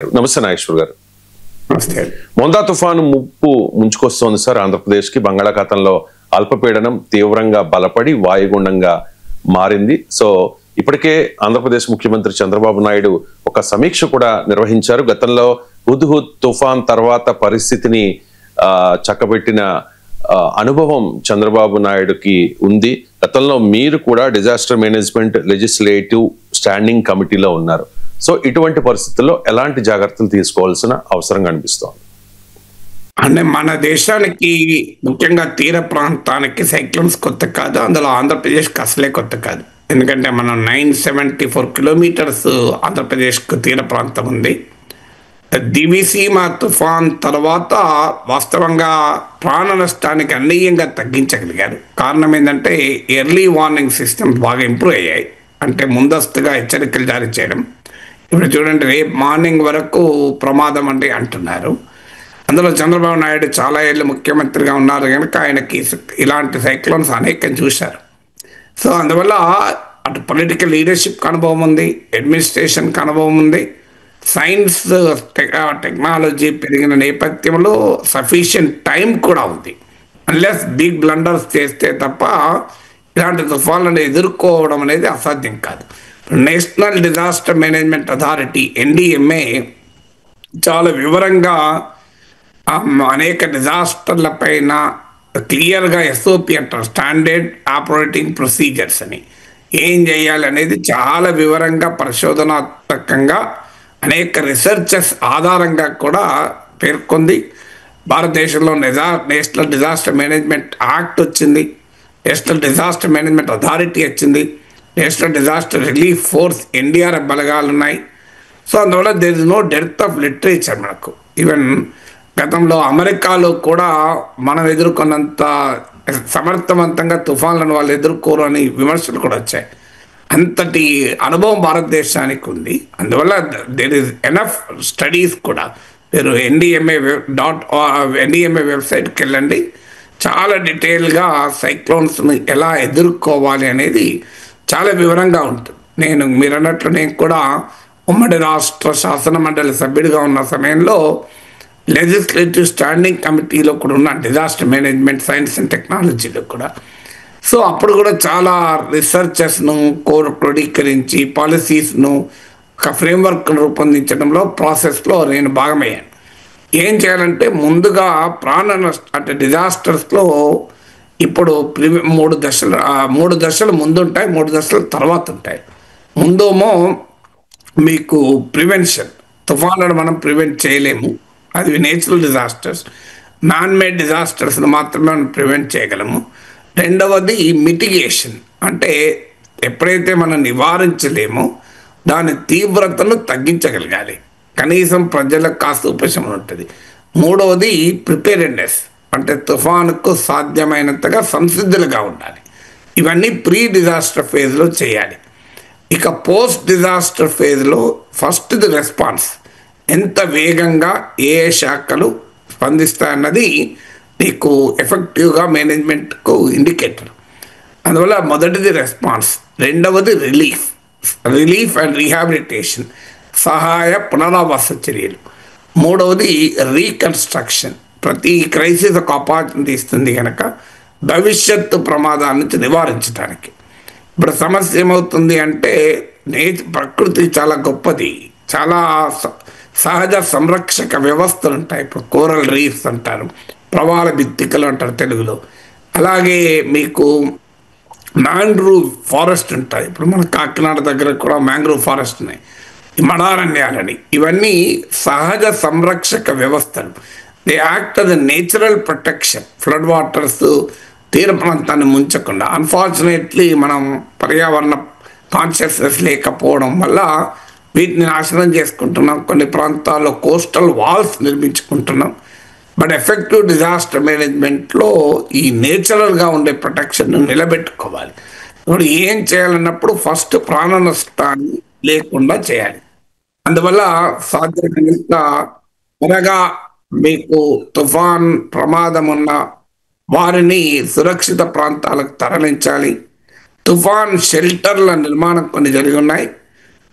నమస్తే నాగేశ్వర్ గారు. నమస్తే. మొందా తుఫాను ముప్పు ముంచుకొస్తోంది సార్. ఆంధ్రప్రదేశ్ కి బంగాళాఖాతంలో అల్పపీడనం తీవ్రంగా బలపడి వాయుగుండంగా మారింది. సో ఇప్పటికే ఆంధ్రప్రదేశ్ ముఖ్యమంత్రి చంద్రబాబు నాయుడు ఒక సమీక్ష కూడా నిర్వహించారు. గతంలో హుద్హుద్ తుఫాన్ తర్వాత పరిస్థితిని చక్కబెట్టిన అనుభవం చంద్రబాబు నాయుడుకి ఉంది. గతంలో మీరు కూడా డిజాస్టర్ మేనేజ్మెంట్ లెజిస్లేటివ్ స్టాండింగ్ కమిటీలో ఉన్నారు. సో ఇటువంటి పరిస్థితుల్లో ఎలాంటి జాగ్రత్తలు తీసుకోవాల్సిన అవసరం కనిపిస్తోంది? అంటే మన దేశానికి ముఖ్యంగా తీర ప్రాంతానికి సైక్లోన్స్ కొత్త కాదు, అందులో ఆంధ్రప్రదేశ్కి అసలే కొత్త కాదు. ఎందుకంటే మనం 974 కిలోమీటర్స్ ఆంధ్రప్రదేశ్కు తీర ప్రాంతం ఉంది. దివిసీమ తుఫాన్ తర్వాత వాస్తవంగా ప్రాణ నష్టానికి గణనీయంగా తగ్గించగలిగారు. కారణం ఏంటంటే ఎర్లీ వార్నింగ్ సిస్టమ్స్ బాగా ఇంప్రూవ్ అయ్యాయి. అంటే ముందస్తుగా హెచ్చరికలు జారీ చేయడం. ఇప్పుడు చూడండి, రేపు మార్నింగ్ వరకు ప్రమాదం అంటే అంటున్నారు. అందులో చంద్రబాబు నాయుడు చాలా ఏళ్ళు ముఖ్యమంత్రిగా ఉన్నారు కనుక ఆయనకి ఇలాంటి సైక్లోన్స్ అనేకం చూశారు. సో అందువల్ల అటు పొలిటికల్ లీడర్షిప్కి అనుభవం ఉంది, అడ్మినిస్ట్రేషన్కి అనుభవం ఉంది, సైన్స్ టెక్నాలజీ పెరిగిన నేపథ్యంలో సఫిషియంట్ టైం కూడా ఉంది. అన్లెస్ బిగ్ బ్లండర్స్ చేస్తే తప్ప ఇలాంటి తుఫాన్లను ఎదుర్కోవడం అనేది అసాధ్యం కాదు. National disaster management authority NDMA చాలా వివరంగా అనేక డిజాస్టర్ల పైన క్లియర్గా SOP అంటారు, స్టాండర్డ్ ఆపరేటింగ్ ప్రొసీజర్స్ అని, ఏం చేయాలి అనేది చాలా వివరంగా పరిశోధనాత్మకంగా అనేక రీసెర్చెస్ ఆధారంగా కూడా పేర్కొంది. భారతదేశంలో నేషనల్ డిజాస్టర్ మేనేజ్మెంట్ యాక్ట్ వచ్చింది, నేషనల్ డిజాస్టర్ మేనేజ్మెంట్ అథారిటీ వచ్చింది, national disaster relief force NDRF బలగాలు ఉన్నాయి. సో అందువల్ల there is no depth of literature మనకు. ఈవెన్ గతంలో అమెరికాలో కూడా మనం ఎదుర్కొన్నంత సమర్థవంతంగా తుఫాన్లను వాళ్ళు ఎదుర్కోరు అని విమర్శలు కూడా వచ్చాయి. అంతటి అనుభవం భారతదేశానికి ఉంది. అందువల్ల దేర్ ఇస్ ఎనఫ్ స్టడీస్ కూడా. మీరు NDMA వెబ్సైట్కి వెళ్ళండి, చాలా డీటెయిల్గా సైక్లోన్స్ని ఎలా ఎదుర్కోవాలి అనేది చాలా వివరంగా ఉంటుంది. మీరు అన్నట్లు నేను కూడా ఉమ్మడి రాష్ట్ర శాసన మండలి సభ్యుడిగా ఉన్న సమయంలో లెజిస్లేటివ్ స్టాండింగ్ కమిటీలో కూడా ఉన్న డిజాస్టర్ మేనేజ్మెంట్ సైన్స్ అండ్ టెక్నాలజీలో కూడా. సో అప్పుడు కూడా చాలా రీసెర్చెస్ను క్రోడీకరించి పాలసీస్ను ఒక ఫ్రేమ్వర్క్ రూపొందించడంలో ప్రాసెస్లో నేను భాగమయ్యాను. ఏం చేయాలంటే ముందుగా ప్రాణ నష్టం అంటే డిజాస్టర్స్లో ఇప్పుడు మూడు దశలు ముందుంటాయి, 3 దశలు తర్వాత ఉంటాయి. ముందేమో మీకు ప్రివెన్షన్, తుఫాన్లను మనం ప్రివెంట్ చేయలేము, అది నేచురల్ డిజాస్టర్స్. మ్యాన్ మేడ్ డిజాస్టర్స్ను మాత్రమే మనం ప్రివెంట్ చేయగలము. రెండవది మిటిగేషన్, అంటే ఎప్పుడైతే మనం నివారించలేమో దాని తీవ్రతను తగ్గించగలగాలి, కనీసం ప్రజలకు కాస్త ఉపశమనం ఉంటుంది. మూడవది ప్రిపేర్డ్నెస్, అంటే తుఫానుకు సాధ్యమైనంతగా సంసిద్ధులుగా ఉండాలి. ఇవన్నీ ప్రీ డిజాస్టర్ ఫేజ్లో చేయాలి. ఇక పోస్ట్ డిజాస్టర్ ఫేజ్లో ఫస్ట్ది రెస్పాన్స్, ఎంత వేగంగా ఏ శాఖలు స్పందిస్తాయన్నది నీకు ఎఫెక్టివ్గా మేనేజ్మెంట్కు ఇండికేటర్. అందువల్ల మొదటిది రెస్పాన్స్, రెండవది రిలీఫ్ అండ్ రీహాబిలిటేషన్, సహాయ పునరావాస చర్యలు, మూడవది రీకన్స్ట్రక్షన్. ప్రతి క్రైసిస్ ఒక ఆపర్చునిటీ ఇస్తుంది కనుక భవిష్యత్తు ప్రమాదాల నుంచి నివారించడానికి. ఇప్పుడు సమస్య ఏమవుతుంది అంటే ప్రకృతి చాలా గొప్పది, చాలా సహజ సంరక్షక వ్యవస్థలు ఉంటాయి. ఇప్పుడు కోరల్ రీఫ్స్ అంటారు, ప్రవాల భిత్తికలు అంటారు తెలుగులో. అలాగే మీకు మ్యాంగ్రూవ్ ఫారెస్ట్ ఉంటాయి. ఇప్పుడు మన కాకినాడ దగ్గర కూడా మ్యాంగ్రూవ్ ఫారెస్ట్ ఉన్నాయి, మడారణ్యాలని. ఇవన్నీ సహజ సంరక్షక వ్యవస్థలు. They act as a natural protection. Flood waters తీర ప్రాంతాన్ని ముంచకుండా. అన్ఫార్చునేట్లీ మనం పర్యావరణ కాన్షియస్నెస్ లేకపోవడం వల్ల వీటిని నాశనం చేసుకుంటున్నాం. కొన్ని ప్రాంతాల్లో కోస్టల్ వాల్స్ నిర్మించుకుంటున్నాం. బట్ ఎఫెక్టివ్ డిజాస్టర్ మేనేజ్మెంట్లో ఈ నేచురల్గా ఉండే ప్రొటెక్షన్ను నిలబెట్టుకోవాలి. ఇప్పుడు ఏం చేయాలన్నప్పుడు ఫస్ట్ ప్రాణ నష్టాన్ని లేకుండా చేయాలి. అందువల్ల సాధ్యమైనంత త్వరగా మీకు తుఫాన్ ప్రమాదం ఉన్న వారిని సురక్షిత ప్రాంతాలకు తరలించాలి. తుఫాన్ షెల్టర్ల నిర్మాణం కొన్ని జరిగి ఉన్నాయి.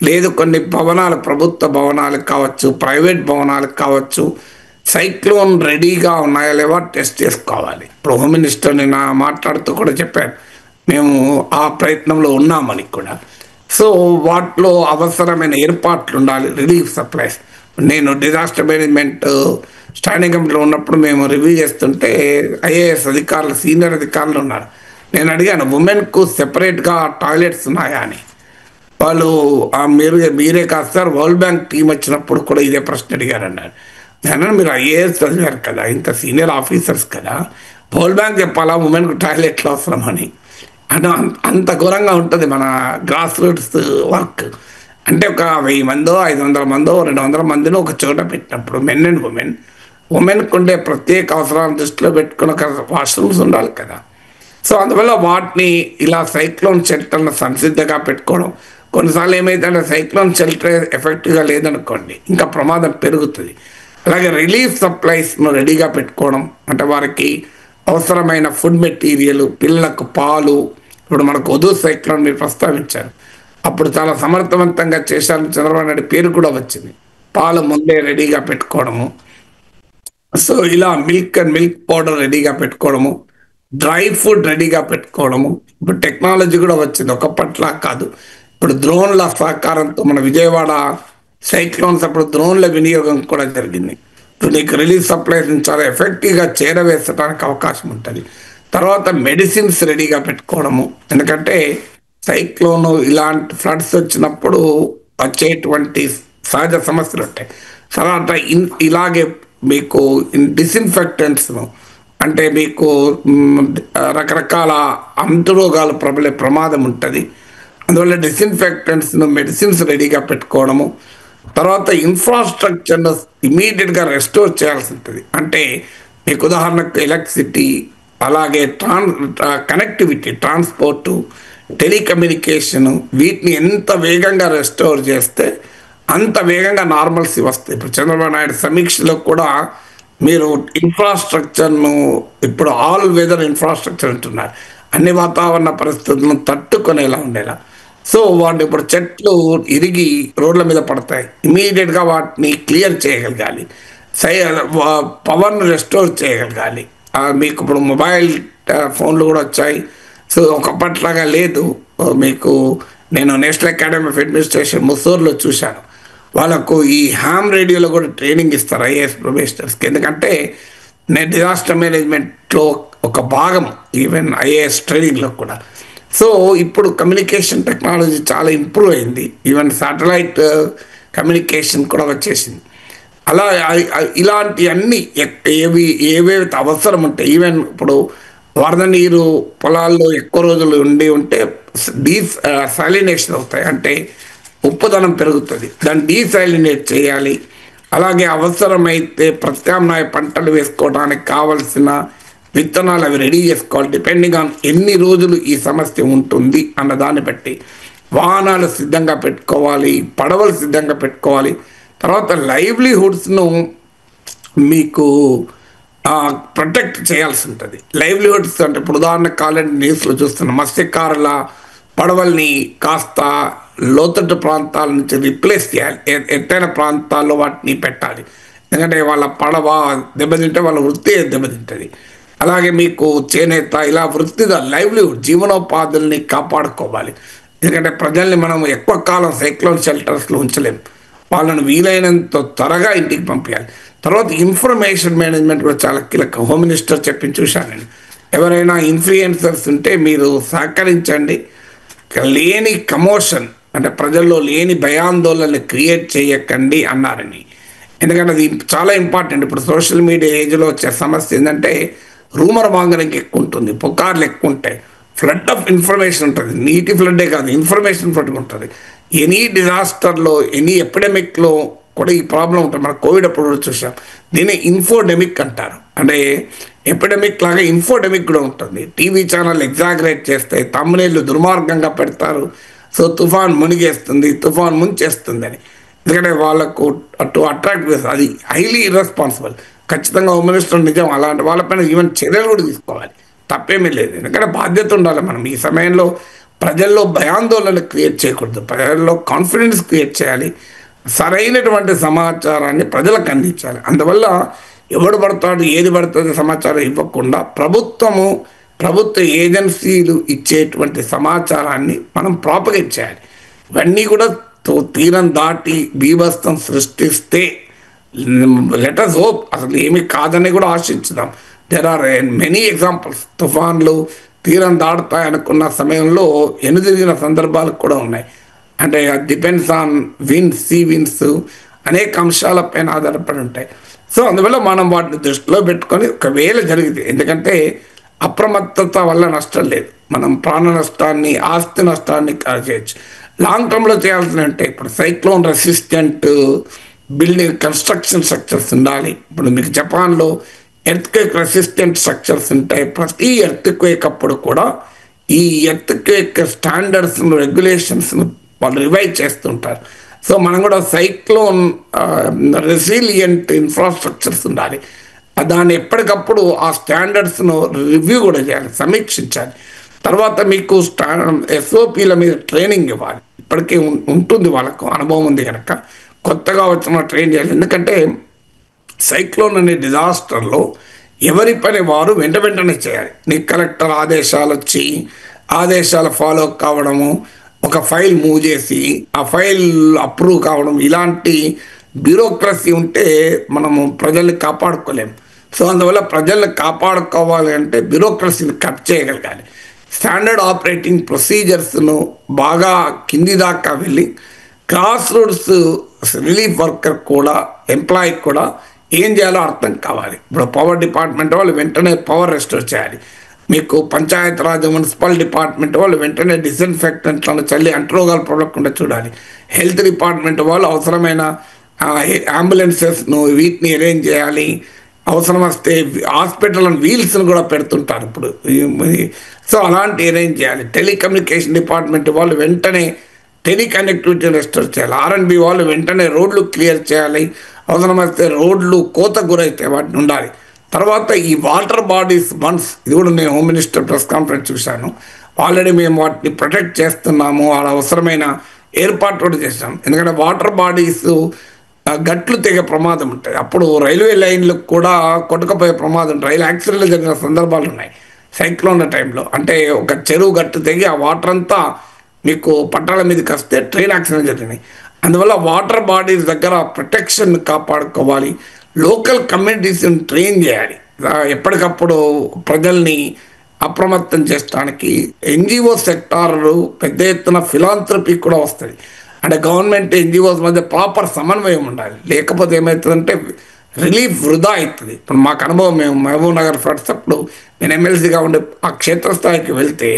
లేదు కొన్ని భవనాలు, ప్రభుత్వ భవనాలు కావచ్చు, ప్రైవేట్ భవనాలు కావచ్చు, సైక్లోన్ రెడీగా ఉన్నాయా లేవా టెస్ట్ చేసుకోవాలి. ఇప్పుడు హోమ్ మినిస్టర్ నిన్న మాట్లాడుతూ కూడా చెప్పారు, మేము ఆ ప్రయత్నంలో ఉన్నామని కూడా. సో వాటిలో అవసరమైన ఏర్పాట్లు ఉండాలి, రిలీఫ్ సప్లైస్. నేను డిజాస్టర్ మేనేజ్మెంట్ స్టాండింగ్ కమిటీలో ఉన్నప్పుడు మేము రివ్యూ చేస్తుంటే ఐఏఎస్ అధికారులు, సీనియర్ అధికారులు ఉన్నారు. నేను అడిగాను, ఉమెన్కు సెపరేట్గా టాయిలెట్స్ ఉన్నాయా అని. వాళ్ళు మీరే కాదు సార్, వరల్డ్ బ్యాంక్ టీం వచ్చినప్పుడు కూడా ఇదే ప్రశ్న అడిగారు అన్నారు. నేను మీరు ఐఏఎస్ చదివారు కదా, ఇంత సీనియర్ ఆఫీసర్స్ కదా, వరల్డ్ బ్యాంక్ చెప్పాలా ఉమెన్కు టాయిలెట్లు అవసరం అని. అంత ఘోరంగా ఉంటుంది మన గ్రాస్ రూట్స్ వర్క్. అంటే ఒక 1000 మందో 500 మందో 200 మందిని ఒక చోట పెట్టినప్పుడు మెన్ అండ్ ఉమెన్కి ఉండే ప్రత్యేక అవసరాలను దృష్టిలో పెట్టుకుని ఒక వాష్రూమ్స్ ఉండాలి కదా. సో అందువల్ల వాటిని ఇలా సైక్లోన్ షెల్టర్ను సంసిద్ధంగా పెట్టుకోవడం. కొన్నిసార్లు ఏమైందంటే సైక్లోన్ షెల్టర్ ఎఫెక్టివ్గా లేదనుకోండి, ఇంకా ప్రమాదం పెరుగుతుంది. అలాగే రిలీఫ్ సప్లైస్ను రెడీగా పెట్టుకోవడం, అంటే వారికి అవసరమైన ఫుడ్ మెటీరియల్, పిల్లలకు పాలు. ఇప్పుడు మనకు ఉదు సైక్లోన్ మీరు ప్రస్తావించారు, అప్పుడు చాలా సమర్థవంతంగా చేశారని చంద్రబాబు నాయుడు పేరు కూడా వచ్చింది. పాలు ముందే రెడీగా పెట్టుకోవడము. సో ఇలా మిల్క్ పౌడర్ రెడీగా పెట్టుకోవడము, డ్రై ఫుడ్ రెడీగా పెట్టుకోవడము. ఇప్పుడు టెక్నాలజీ కూడా వచ్చింది, ఒకప్పట్లా కాదు. ఇప్పుడు డ్రోన్ల సహకారంతో మన విజయవాడ సైక్లోన్స్ అప్పుడు డ్రోన్ల వినియోగం కూడా జరిగింది. ఇప్పుడు నీకు రిలీఫ్ సప్లైస్ చాలా ఎఫెక్టివ్గా చేరవేసడానికి అవకాశం ఉంటుంది. తర్వాత మెడిసిన్స్ రెడీగా పెట్టుకోవడము, ఎందుకంటే సైక్లోన్ ఇలాంటి ఫ్లడ్స్ వచ్చినప్పుడు వచ్చేటువంటి సహజ సమస్యలు ఉంటాయి. తర్వాత ఇలాగే మీకు డిస్ఇన్ఫెక్టెంట్స్ను, అంటే మీకు రకరకాల అంటురోగాలు ప్రబలే ప్రమాదం ఉంటుంది. అందువల్ల డిస్ఇన్ఫెక్టెంట్స్ను, మెడిసిన్స్ రెడీగా పెట్టుకోవడము. తర్వాత ఇన్ఫ్రాస్ట్రక్చర్ను ఇమీడియట్గా రెస్టోర్ చేయాల్సి ఉంటుంది. అంటే మీకు ఉదాహరణకు ఎలక్ట్రిసిటీ, అలాగే కనెక్టివిటీ, ట్రాన్స్పోర్టు, టెలికమ్యూనికేషను, వీటిని ఎంత వేగంగా రెస్టోర్ చేస్తే అంత వేగంగా నార్మల్సీ వస్తాయి. ఇప్పుడు చంద్రబాబు నాయుడు సమీక్షలో కూడా మీరు ఇన్ఫ్రాస్ట్రక్చర్ను, ఇప్పుడు ఆల్ వెదర్ ఇన్ఫ్రాస్ట్రక్చర్ అంటున్నారు, అన్ని వాతావరణ పరిస్థితులను తట్టుకునేలా ఉండేలా. సో వాటిని ఇప్పుడు చెట్లు ఇరిగి రోడ్ల మీద పడతాయి, ఇమీడియట్గా వాటిని క్లియర్ చేయగలగాలి, పవర్ను రెస్టోర్ చేయగలగాలి. మీకు ఇప్పుడు మొబైల్ ఫోన్లు కూడా వచ్చాయి. సో ఒకప్పట్లాగా లేదు. మీకు నేను నేషనల్ అకాడమీ ఆఫ్ అడ్మినిస్ట్రేషన్ ముసూర్లో చూశాను, వాళ్ళకు ఈ హ్యామ్ రేడియోలో కూడా ట్రైనింగ్ ఇస్తారు ఐఏఎస్ ప్రొబేషనర్స్కి. ఎందుకంటే నేను డిజాస్టర్ మేనేజ్మెంట్లో ఒక భాగం, ఈవెన్ ఐఏఎస్ ట్రైనింగ్లో కూడా. సో ఇప్పుడు కమ్యూనికేషన్ టెక్నాలజీ చాలా ఇంప్రూవ్ అయింది, ఈవెన్ శాటిలైట్ కమ్యూనికేషన్ కూడా వచ్చేసింది. అలా ఇలాంటి అన్ని ఏవేవి అవసరం ఉంటాయి. ఈవెన్ ఇప్పుడు వరద నీరు పొలాల్లో ఎక్కువ రోజులు ఉంటే డీసాలినేషన్ అవుతాయి, అంటే ఉప్పుదనం పెరుగుతుంది, దాన్ని డీసాలినేట్ చేయాలి. అలాగే అవసరమైతే ప్రత్యామ్నాయ పంటలు వేసుకోవడానికి కావలసిన విత్తనాలు అవి రెడీ చేసుకోవాలి, డిపెండింగ్ ఆన్ ఎన్ని రోజులు ఈ సమస్య ఉంటుంది అన్న దాన్ని బట్టి. వాహనాలు సిద్ధంగా పెట్టుకోవాలి, పడవలు సిద్ధంగా పెట్టుకోవాలి. తర్వాత లైవ్లీహుడ్స్ను మీకు ప్రొటెక్ట్ చేయాల్సి ఉంటుంది. లైవ్లీహుడ్స్ అంటే ఇప్పుడు ఉదాహరణకు కాలేజీ న్యూస్లో చూస్తున్నాం, మత్స్యకారుల పడవల్ని కాస్త లోతట్టు ప్రాంతాల నుంచి రిప్లేస్ చేయాలి, ఎత్తైన ప్రాంతాల్లో వాటిని పెట్టాలి. ఎందుకంటే వాళ్ళ పడవ దెబ్బతింటే వాళ్ళ వృత్తి దెబ్బతింటుంది. అలాగే మీకు చేనేత, ఇలా వృత్తిగా లైవ్లీహుడ్ జీవనోపాధుల్ని కాపాడుకోవాలి. ఎందుకంటే ప్రజల్ని మనం ఎక్కువ కాలం సైక్లోన్ షెల్టర్స్లో ఉంచలేము, వాళ్ళను వీలైనంత త్వరగా ఇంటికి పంపించాలి. తర్వాత ఇన్ఫర్మేషన్ మేనేజ్మెంట్ కూడా చాలా కీలకం. హోమ్ మినిస్టర్ చెప్పింది చూశాను నేను. ఎవరైనా ఇన్ఫ్లుయెన్సర్స్ ఉంటే మీరు సహకరించండి, లేని కమోషన్ అంటే ప్రజల్లో లేని భయాందోళనని క్రియేట్ చేయకండి అన్నారని. ఎందుకంటే అది చాలా ఇంపార్టెంట్. ఇప్పుడు సోషల్ మీడియా ఏజ్లో వచ్చే సమస్య ఏంటంటే రూమర్ మాంగరింగ్ ఎక్కువ ఉంటుంది, పుకార్లు ఎక్కువ ఉంటాయి, ఫ్లడ్ ఆఫ్ ఇన్ఫర్మేషన్ ఉంటుంది. నీటి ఫ్లడ్డే కాదు, ఇన్ఫర్మేషన్ ఫ్లడ్ ఉంటుంది. ఎనీ డిజాస్టర్లో, ఎనీ ఎపిడమిక్లో కూడా ఈ ప్రాబ్లం ఉంటుంది. మన కోవిడ్ అప్పుడు కూడా చూసాం, దీన్ని ఇన్ఫోడెమిక్ అంటారు. అంటే ఎపిడమిక్ లాగా ఇన్ఫోడెమిక్ కూడా ఉంటుంది. టీవీ ఛానల్ ఎగ్జాగరేట్ చేస్తాయి, తమ్మునేళ్ళు దుర్మార్గంగా పెడతారు. సో తుఫాన్ మునిగేస్తుంది, తుఫాన్ ముంచేస్తుంది అని. ఎందుకంటే వాళ్ళకు అటు అట్రాక్ట్ చేస్తుంది, అది హైలీ ఇర్రెస్పాన్సిబుల్. ఖచ్చితంగా హోమ్ మినిస్టర్ నిజం, అలాంటి వాళ్ళపైన ఈవెన్ చర్యలు కూడా తీసుకోవాలి, తప్పేమీ లేదు. ఎందుకంటే బాధ్యత ఉండాలి. మనం ఈ సమయంలో ప్రజల్లో భయాందోళన క్రియేట్ చేయకూడదు, ప్రజల్లో కాన్ఫిడెన్స్ క్రియేట్ చేయాలి, సరైనటువంటి సమాచారాన్ని ప్రజలకు అందించాలి. అందువల్ల ఎవడు పడతాడు ఏది పడుతుంది సమాచారం ఇవ్వకుండా ప్రభుత్వ ఏజెన్సీలు ఇచ్చేటువంటి సమాచారాన్ని మనం ప్రాపగేట్ చేయాలి. ఇవన్నీ కూడా తీరం దాటి బీభత్సం సృష్టిస్తే లెట్ us hope అసలు ఏమి కాదని కూడా ఆశించుదాం. There are many examples. తుఫాన్లు తీరం దాటుతాయి అనుకున్న సమయంలో ఎనుదిరిగిన సందర్భాలు కూడా ఉన్నాయి. అంటే depends on winds, sea winds, అనేక అంశాలపైన ఆధారపడి ఉంటాయి. సో అందువల్ల మనం వాటిని దృష్టిలో పెట్టుకొని ఒకవేళ జరిగింది, ఎందుకంటే అప్రమత్తత వల్ల నష్టం లేదు, మనం ప్రాణ నష్టాన్ని ఆస్తి నష్టాన్ని చేయొచ్చు. లాంగ్ టర్మ్లో చేయాల్సిన అంటే ఇప్పుడు cyclone resistant building construction structures ఉండాలి. ఇప్పుడు మీకు జపాన్లో ఎర్త్క్వేక్ రెసిస్టెంట్ స్ట్రక్చర్స్ ఉంటాయి. ప్రతి ఎర్త్క్వేక్ అప్పుడు కూడా ఈ ఎర్త్క్వేక్ స్టాండర్డ్స్ రెగ్యులేషన్స్ను వాళ్ళు రివైజ్ చేస్తుంటారు. సో మనం కూడా సైక్లోన్ రెసిలియంట్ ఇన్ఫ్రాస్ట్రక్చర్స్ ఉండాలి. దాన్ని ఎప్పటికప్పుడు ఆ స్టాండర్డ్స్ను రివ్యూ కూడా చేయాలి, సమీక్షించాలి. తర్వాత మీకు ఎస్ఓపిల మీద ట్రైనింగ్ ఇవ్వాలి. ఇప్పటికే ఉంటుంది, వాళ్ళకు అనుభవం ఉంది కనుక కొత్తగా వచ్చిన ట్రైన్ చేయాలి. ఎందుకంటే సైక్లోన్ అనే డిజాస్టర్లో ఎవరి పని వారు వెంటనే చేయాలి. నీ కలెక్టర్ ఆదేశాలు వచ్చి ఆదేశాలు ఫాలో కావడము, ఒక ఫైల్ మూవ్ చేసి ఆ ఫైల్ అప్రూవ్ కావడం, ఇలాంటి బ్యూరోక్రసీ ఉంటే మనము ప్రజల్ని కాపాడుకోలేము. సో అందువల్ల ప్రజల్ని కాపాడుకోవాలి అంటే బ్యూరోక్రసీని కట్ చేయగలగాలి. స్టాండర్డ్ ఆపరేటింగ్ ప్రొసీజర్స్ను బాగా కింది దాకా వెళ్ళి గ్రాస్ రూట్స్ రిలీఫ్ వర్కర్ కూడా, ఎంప్లాయీ కూడా ఏం చేయాలో అర్థం కావాలి. ఇప్పుడు పవర్ డిపార్ట్మెంట్ వాళ్ళు వెంటనే పవర్ రెస్టోర్ చేయాలి. మీకు పంచాయతీరాజ్ మున్సిపల్ డిపార్ట్మెంట్ వాళ్ళు వెంటనే డిస్ఇన్ఫెక్టెంట్లను చల్లి అంటురోగాలు పడకుండా చూడాలి. హెల్త్ డిపార్ట్మెంట్ వాళ్ళు అవసరమైన అంబులెన్సెస్ను వీటిని అరేంజ్ చేయాలి. అవసరం వస్తే హాస్పిటల్ వీల్స్ను కూడా పెడుతుంటారు ఇప్పుడు. సో అలాంటి అరేంజ్ చేయాలి. టెలికమ్యూనికేషన్ డిపార్ట్మెంట్ వాళ్ళు వెంటనే టెలికనెక్టివిటీ రెస్టోర్ చేయాలి. R&B వాళ్ళు వెంటనే రోడ్లు క్లియర్ చేయాలి. అవసరమైతే రోడ్లు కోత గురైతే వాటిని ఉండాలి. తర్వాత ఈ వాటర్ బాడీస్ వన్స్, ఇది కూడా నేను హోమ్ మినిస్టర్ ప్రెస్ కాన్ఫరెన్స్ చూశాను. ఆల్రెడీ మేము వాటిని ప్రొటెక్ట్ చేస్తున్నాము, వాళ్ళ అవసరమైన ఏర్పాటు కూడా చేస్తాం. ఎందుకంటే వాటర్ బాడీస్ గట్లు తెగే ప్రమాదం ఉంటుంది. అప్పుడు రైల్వే లైన్లకు కూడా కొట్టుకపోయే ప్రమాదం, రైలు యాక్సిడెంట్లు జరిగిన సందర్భాలు ఉన్నాయి సైక్లోన్ టైంలో. అంటే ఒక చెరువు గట్టు తెగి ఆ వాటర్ అంతా మీకు పట్టాల మీదకి వస్తే ట్రైన్ యాక్సిడెంట్ జరిగినాయి. అందువల్ల వాటర్ బాడీస్ దగ్గర ప్రొటెక్షన్ కాపాడుకోవాలి. లోకల్ కమ్యూనిటీస్ని ట్రైన్ చేయాలి. ఎప్పటికప్పుడు ప్రజల్ని అప్రమత్తం చేయడానికి NGO సెక్టార్ పెద్ద ఎత్తున ఫిలాంథ్రపీ కూడా వస్తుంది. అంటే గవర్నమెంట్ NGOs మధ్య ప్రాపర్ సమన్వయం ఉండాలి. లేకపోతే ఏమవుతుందంటే రిలీఫ్ వృధా అవుతుంది. ఇప్పుడు మాకు అనుభవం, మేము మహబూబ్ నగర్ ఫ్లడ్స్ అప్పుడు నేను ఎమ్మెల్సీగా ఉండే ఆ క్షేత్రస్థాయికి వెళ్తే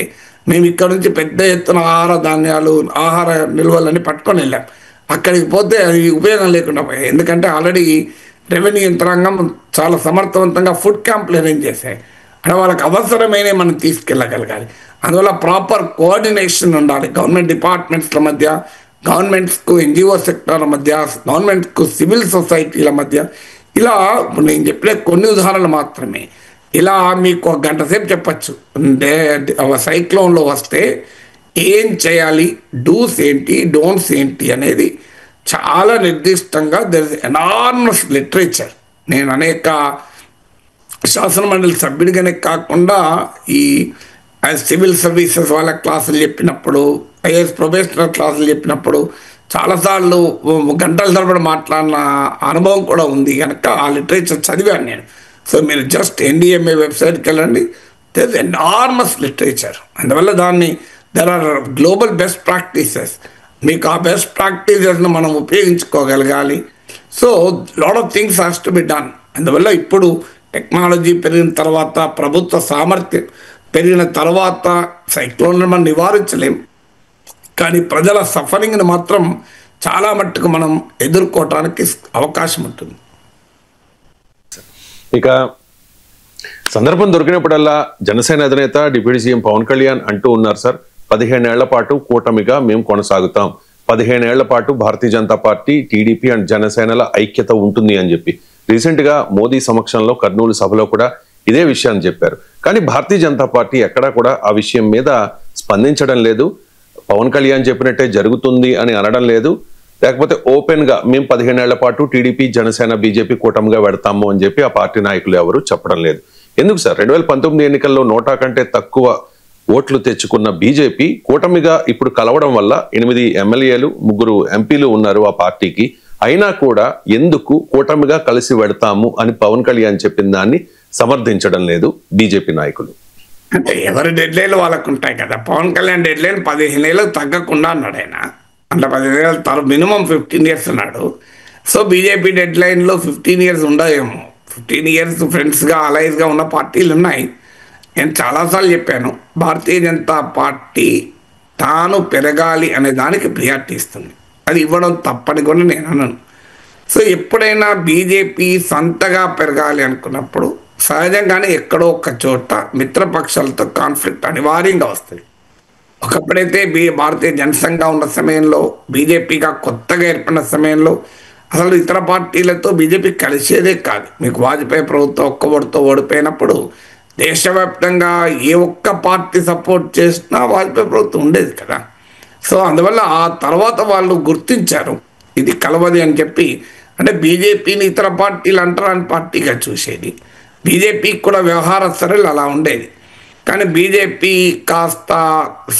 మేము ఇక్కడ నుంచి పెద్ద ఎత్తున ఆహార ధాన్యాలు, ఆహార నిల్వలన్నీ పట్టుకొని వెళ్ళాం. అక్కడికి పోతే అది ఉపయోగం లేకుండా పోయాయి. ఎందుకంటే ఆల్రెడీ రెవెన్యూ యంత్రాంగం చాలా సమర్థవంతంగా ఫుడ్ క్యాంపులు అరేంజ్ చేశాయి. అంటే వాళ్ళకి అవసరమైన మనం తీసుకెళ్ళగలగాలి. అందువల్ల ప్రాపర్ కోఆర్డినేషన్ ఉండాలి గవర్నమెంట్ డిపార్ట్మెంట్స్ల మధ్య, గవర్నమెంట్స్కు NGO సెక్టార్ల మధ్య, గవర్నమెంట్కు సివిల్ సొసైటీల మధ్య. ఇలా నేను చెప్పే కొన్ని ఉదాహరణలు మాత్రమే. ఇలా మీకు ఒక గంట సేపు చెప్పచ్చు. సైక్లోన్లో వస్తే ఏం చేయాలి, డూస్ ఏంటి, డోంట్స్ ఏంటి అనేది చాలా నిర్దిష్టంగా దెర్ ఇస్ ఎనార్మస్ లిటరేచర్. నేను అనేక శాసనమండలి సభ్యుడిగానే కాకుండా ఈ సివిల్ సర్వీసెస్ వాళ్ళ క్లాసులు చెప్పినప్పుడు, IAS ప్రొఫెషనల్ క్లాసులు చెప్పినప్పుడు చాలాసార్లు గంటల తరబడి మాట్లాడిన అనుభవం కూడా ఉంది కనుక ఆ లిటరేచర్ చదివాను నేను. సో మీరు జస్ట్ NDMA వెబ్సైట్కి వెళ్ళండి, దెర్ ఇస్ ఎనార్మస్ లిటరేచర్. అందువల్ల there are global best practices. మీకు ఆ బెస్ట్ ప్రాక్టీసెస్ను మనం ఉపయోగించుకోగలగాలి. So lot of things has to be done. అందువల్ల ఇప్పుడు టెక్నాలజీ పెరిగిన తర్వాత, ప్రభుత్వ సామర్థ్యం పెరిగిన తర్వాత సైక్లోన్ను మనం నివారించలేం, కానీ ప్రజల సఫరింగ్ని మాత్రం చాలా మట్టుకు మనం ఎదుర్కోవటానికి అవకాశం ఉంటుంది. ఇక సందర్భం దొరికినప్పుడల్లా జనసేన అధినేత డిప్యూటీ సీఎం పవన్ కళ్యాణ్ అంటూ ఉన్నారు, సార్ 15 ఏళ్ల పాటు కూటమిగా మేము కొనసాగుతాం, 15 ఏళ్ల పాటు Bharatiya Janata party, TDP and జనసేనల ఐక్యత ఉంటుంది అని చెప్పి రీసెంట్ గా మోదీ సమక్షంలో కర్నూలు సభలో కూడా ఇదే విషయాన్ని చెప్పారు. కానీ భారతీయ జనతా పార్టీ ఎక్కడా కూడా ఆ విషయం మీద స్పందించడం లేదు. పవన్ కళ్యాణ్ చెప్పినట్టే జరుగుతుంది అని అనడం లేదు. లేకపోతే ఓపెన్ గా మేము 15 ఏళ్ల పాటు టీడీపీ, జనసేన, బీజేపీ కూటమిగా పెడతాము అని చెప్పి ఆ పార్టీ నాయకులు ఎవరు చెప్పడం లేదు. ఎందుకు సార్ 2019 ఎన్నికల్లో 100 కంటే తక్కువ ఓట్లు తెచ్చుకున్న బీజేపీ కూటమిగా ఇప్పుడు కలవడం వల్ల 8 ఎమ్మెల్యేలు, 3 ఎంపీలు ఉన్నారు ఆ పార్టీకి. అయినా కూడా ఎందుకు కూటమిగా కలిసి పెడతాము అని పవన్ కళ్యాణ్ చెప్పిన దాన్ని సమర్థించడం లేదు బీజేపీ నాయకులు? అంటే ఎవరి డెడ్లైన్లు వాళ్ళకు ఉంటాయి కదా. పవన్ కళ్యాణ్ డెడ్లైన్ 15 ఏళ్ళకు తగ్గకుండా అన్నాడు ఆయన. అంటే 15 ఏళ్ళ తర్వాత మినిమం 15 ఇయర్స్ అన్నాడు. సో బీజేపీ డెడ్లైన్లో 15 ఇయర్స్ ఉండదేమో. 15 ఇయర్స్ ఫ్రెండ్స్గా, అలైజ్గా ఉన్న పార్టీలు ఉన్నాయి. నేను చాలాసార్లు చెప్పాను, భారతీయ జనతా పార్టీ తాను పెరగాలి అనే దానికి ప్రియారిటీ ఇస్తుంది. అది ఇవ్వడం తప్పని కూడా నేను అన్నాను. సో ఎప్పుడైనా బీజేపీ సంతగా పెరగాలి అనుకున్నప్పుడు సహజంగానే ఎక్కడో ఒక చోట మిత్రపక్షాలతో కాన్ఫ్లిక్ట్ అనివార్యంగా వస్తుంది. ఒకప్పుడైతే భారతీయ జనసంఘంగా ఉన్న సమయంలో, బీజేపీగా కొత్తగా ఏర్పడిన సమయంలో అసలు ఇతర పార్టీలతో బీజేపీ కలిసేదే కాదు. మీకు వాజ్పేయి ప్రభుత్వం ఒక్క ఓటుతో ఓడిపోయినప్పుడు దేశవ్యాప్తంగా ఏ ఒక్క పార్టీ సపోర్ట్ చేసినా వాజ్పేయి ప్రభుత్వం ఉండేది కదా. సో అందువల్ల ఆ తర్వాత వాళ్ళు గుర్తించారు ఇది కలవది అని చెప్పి. అంటే బీజేపీని ఇతర పార్టీలు అంటరాని పార్టీగా చూసేది. బీజేపీకి కూడా వ్యవహార సరళి అలా ఉండేది. కానీ బీజేపీ కాస్త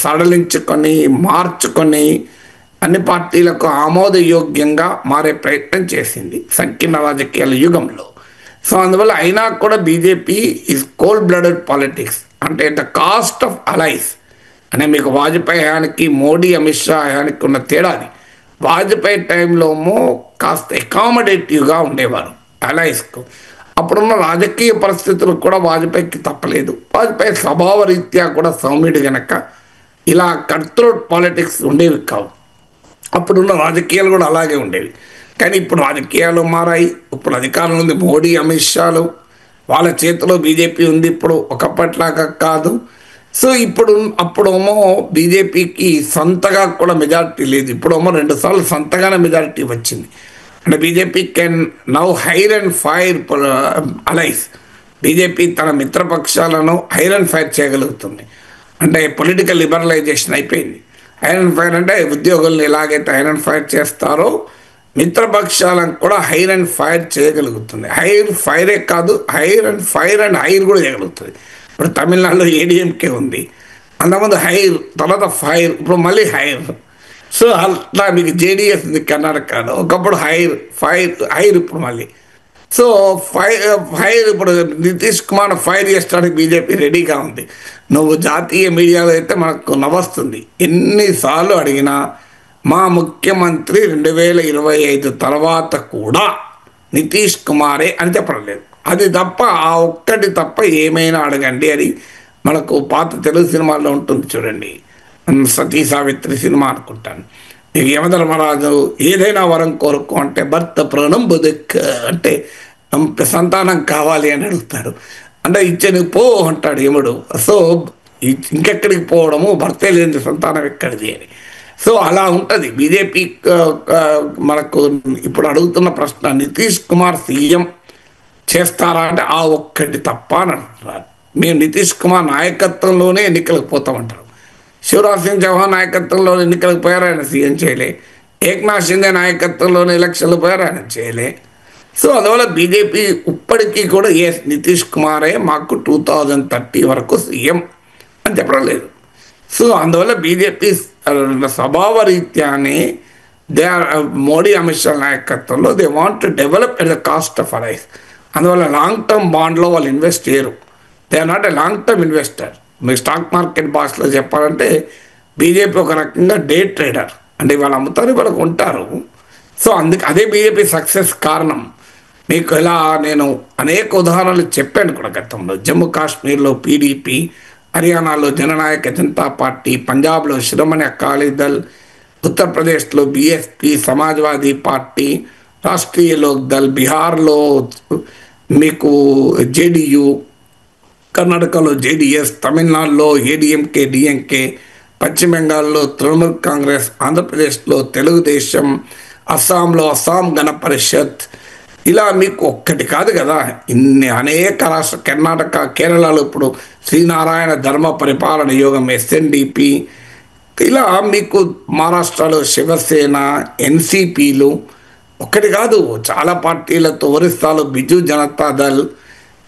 సడలించుకొని, మార్చుకొని అన్ని పార్టీలకు ఆమోదయోగ్యంగా మారే ప్రయత్నం చేసింది సంకీర్ణ రాజకీయాల యుగంలో. సో అందువల్ల అయినా కూడా BJP is cold blooded politics. అంటే ద కాస్ట్ ఆఫ్ అలైస్ అంటే మీకు వాజ్పేయి హయానికి, మోడీ, అమిత్ షా హయానికి ఉన్న తేడాది. వాజ్పేయి టైంలో కాస్త అకామిడేటివ్గా ఉండేవారు అలైస్కు. అప్పుడున్న రాజకీయ పరిస్థితులు కూడా వాజ్పేయికి తప్పలేదు. వాజ్పేయి స్వభావ రీత్యా కూడా సౌమ్యుడు గనక ఇలా కట్త్రోట్ పాలిటిక్స్ ఉండేవి కావు. అప్పుడున్న రాజకీయాలు కూడా అలాగే ఉండేవి. కానీ ఇప్పుడు రాజకీయాలు మారాయి. ఇప్పుడు అధికారంలో ఉంది మోడీ, అమిత్ షాలు. వాళ్ళ చేతిలో బీజేపీ ఉంది. ఇప్పుడు ఒకప్పట్లాగా కాదు. సో అప్పుడేమో బీజేపీకి సొంతగా కూడా మెజారిటీ లేదు. ఇప్పుడేమో 2 సార్లు సొంతగానే మెజారిటీ వచ్చింది. అంటే BJP can now hire and fire allies. BJP తన మిత్రపక్షాలను హైర్ అండ్ ఫైర్ చేయగలుగుతుంది. అంటే పొలిటికల్ లిబరలైజేషన్ అయిపోయింది. హైర్ అండ్ ఫైర్ అంటే ఉద్యోగులను ఎలాగైతే హైర్ అండ్ ఫైర్ చేస్తారో మిత్రపక్షాలను కూడా హైర్ అండ్ ఫైర్ చేయగలుగుతుంది. హైర్ ఫైరే కాదు, hire and fire and hire కూడా చేయగలుగుతుంది. ఇప్పుడు తమిళనాడులో ఏడీఎంకే ఉంది, అంతకుముందు హైర్, తర్వాత ఫైర్, ఇప్పుడు మళ్ళీ హైర్. సో అట్లా మీకు జేడీఎస్ ఉంది కర్ణాటకలో. ఒకప్పుడు హైర్ ఇప్పుడు మళ్ళీ. సో ఫైర్ ఇప్పుడు నితీష్ కుమార్ ఫైర్ చేస్తానికి బీజేపీ రెడీగా ఉంది. నువ్వు జాతీయ మీడియాలో అయితే మనకు నవ్వొస్తుంది. ఎన్నిసార్లు అడిగినా మా ముఖ్యమంత్రి 2025 తర్వాత కూడా నితీష్ కుమారే అని చెప్పడం లేదు. అది తప్ప, ఆ ఒక్కటి తప్ప ఏమైనా అడగండి అని మనకు పాత తెలుగు సినిమాల్లో ఉంటుంది చూడండి, సతీ సావిత్రి సినిమా అనుకుంటాను. నీకు యమధర్మరాజు ఏదైనా వరం కోరుకో అంటే భర్త ప్రాణం బుదక్ అంటే సంతానం కావాలి అని అడుగుతారు. అంటే ఇచ్చని పో అంటాడు యముడు. సో ఇంకెక్కడికి పోవడము, భర్తే లేని సంతానం ఎక్కడిది అని. సో అలా ఉంటుంది బీజేపీ. మనకు ఇప్పుడు అడుగుతున్న ప్రశ్న, నితీష్ కుమార్ సీఎం చేస్తారా అంటే ఆ ఒక్కటి తప్ప అని అంటున్నారు. మేము నితీష్ కుమార్ నాయకత్వంలోనే ఎన్నికలకు పోతామంటారు. శివరాజ్ సింగ్ చౌహాన్ నాయకత్వంలో ఎన్నికలకు పోయారు, ఆయన సీఎం చేయలే. ఏక్నాథ్ షిండే నాయకత్వంలోనే ఎలక్షన్లు పోయారు, ఆయన చేయలే. సో అందువల్ల బీజేపీ ఇప్పటికీ కూడా నితీష్ కుమారే మాకు 2030 వరకు సీఎం అని చెప్పడం లేదు. సో అందువల్ల బీజేపీ స్వభావ రీత్యానే మోడీ, అమిత్ షా నాయకత్వంలో they want to develop at the cost of allies. అందువల్ల లాంగ్ టర్మ్ బాండ్లో వాళ్ళు ఇన్వెస్ట్ చేయరు. They are not a long term investor. మీకు స్టాక్ మార్కెట్ భాషలో చెప్పాలంటే బీజేపీ ఒక రకంగా డే ట్రేడర్. అంటే వాళ్ళు అమ్ముతారు, వాళ్ళకు ఉంటారు. సో అదే బీజేపీ సక్సెస్ కారణం. మీకు ఇలా నేను అనేక ఉదాహరణలు చెప్పాను కూడా గతంలో. జమ్మూ కాశ్మీర్లో పీడీపీ, హర్యానాలో జననాయక జనతా పార్టీ, పంజాబ్లో శిరోమణి అకాలీ దళ్, ఉత్తరప్రదేశ్లో బీఎస్పీ, సమాజ్వాదీ పార్టీ, రాష్ట్రీయ లోక్ దళ్, బీహార్లో మీకు జేడీయూ, కర్ణాటకలో జేడీఎస్, తమిళనాడులో ఏడీఎంకే, డిఎంకే, పశ్చిమ బెంగాల్లో తృణమూల్ కాంగ్రెస్, ఆంధ్రప్రదేశ్లో తెలుగుదేశం, అస్సాంలో అస్సాం గణ పరిషత్, ఇలా మీకు ఒక్కటి కాదు కదా, ఇన్ని అనేక రాష్ట్ర కర్ణాటక, కేరళలో ఇప్పుడు శ్రీనారాయణ ధర్మ పరిపాలన యోగం ఎస్ఎన్డిపి, ఇలా మీకు మహారాష్ట్రలో శివసేన, ఎన్సిపిలు, ఒక్కటి కాదు చాలా పార్టీలతో, ఒరిస్సాలో బిజు జనతా దళ్,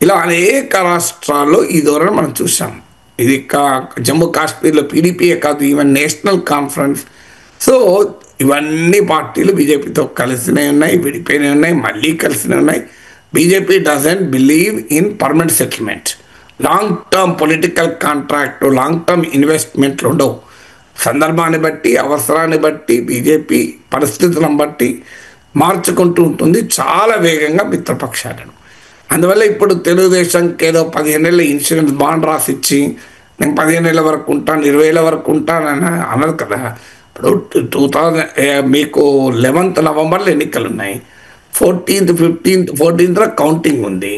ఇలా అనేక రాష్ట్రాల్లో ఈ ధోరణి మనం చూసాం. ఇది జమ్మూ కాశ్మీర్లో పీడీపీయే కాదు, ఈవెన్ నేషనల్ కాన్ఫరెన్స్. సో ఇవన్నీ పార్టీలు బీజేపీతో కలిసినే ఉన్నాయి, విడిపోయినే ఉన్నాయి, మళ్ళీ కలిసినే ఉన్నాయి. BJP doesn't believe in permanent settlement. Long term political contract, long term ఇన్వెస్ట్మెంట్లు ఉండవు. సందర్భాన్ని బట్టి, అవసరాన్ని బట్టి, బీజేపీ పరిస్థితులను బట్టి మార్చుకుంటూ ఉంటుంది చాలా వేగంగా మిత్రపక్షాలను. అందువల్ల ఇప్పుడు తెలుగుదేశంకి ఏదో 15 ఏళ్ళ ఇన్సూరెన్స్ బాండ్ రాసిచ్చి నేను 15 ఏళ్ళ వరకు ఉంటాను, 20 ఏళ్ళ వరకు ఉంటానని అన్నారు కదా. ఇప్పుడు 2000 మీకు 11th నవంబర్లో ఎన్నికలు ఉన్నాయి, 14th 15th 14th కౌంటింగ్ ఉంది.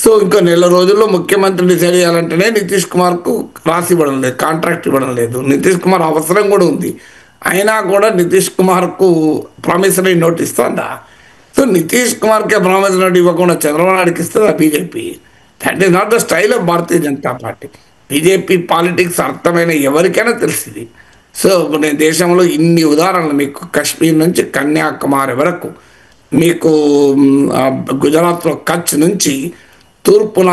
సో ఇంకో నెల రోజుల్లో ముఖ్యమంత్రి డిసైడ్ చేయాలంటేనే నితీష్ కుమార్కు రాసి ఇవ్వడం లేదు, కాంట్రాక్ట్ ఇవ్వడం లేదు. నితీష్ కుమార్ అవసరం కూడా ఉంది, అయినా కూడా నితీష్ కుమార్కు ప్రామిసరీ నోట్ ఇస్తుందా? సో నితీష్ కుమార్కే ప్రామిసరీ నోట్ ఇవ్వకుండా చంద్రబాబు నాయుడుకి ఇస్తుందా BJP? That is not the style of Bharatiya Janata party. BJP politics అర్థమైన ఎవరికైనా తెలిసింది. సో నేను దేశంలో ఇన్ని ఉదాహరణలు, మీకు కశ్మీర్ నుంచి కన్యాకుమారి వరకు, మీకు గుజరాత్లో కచ్ నుంచి తూర్పున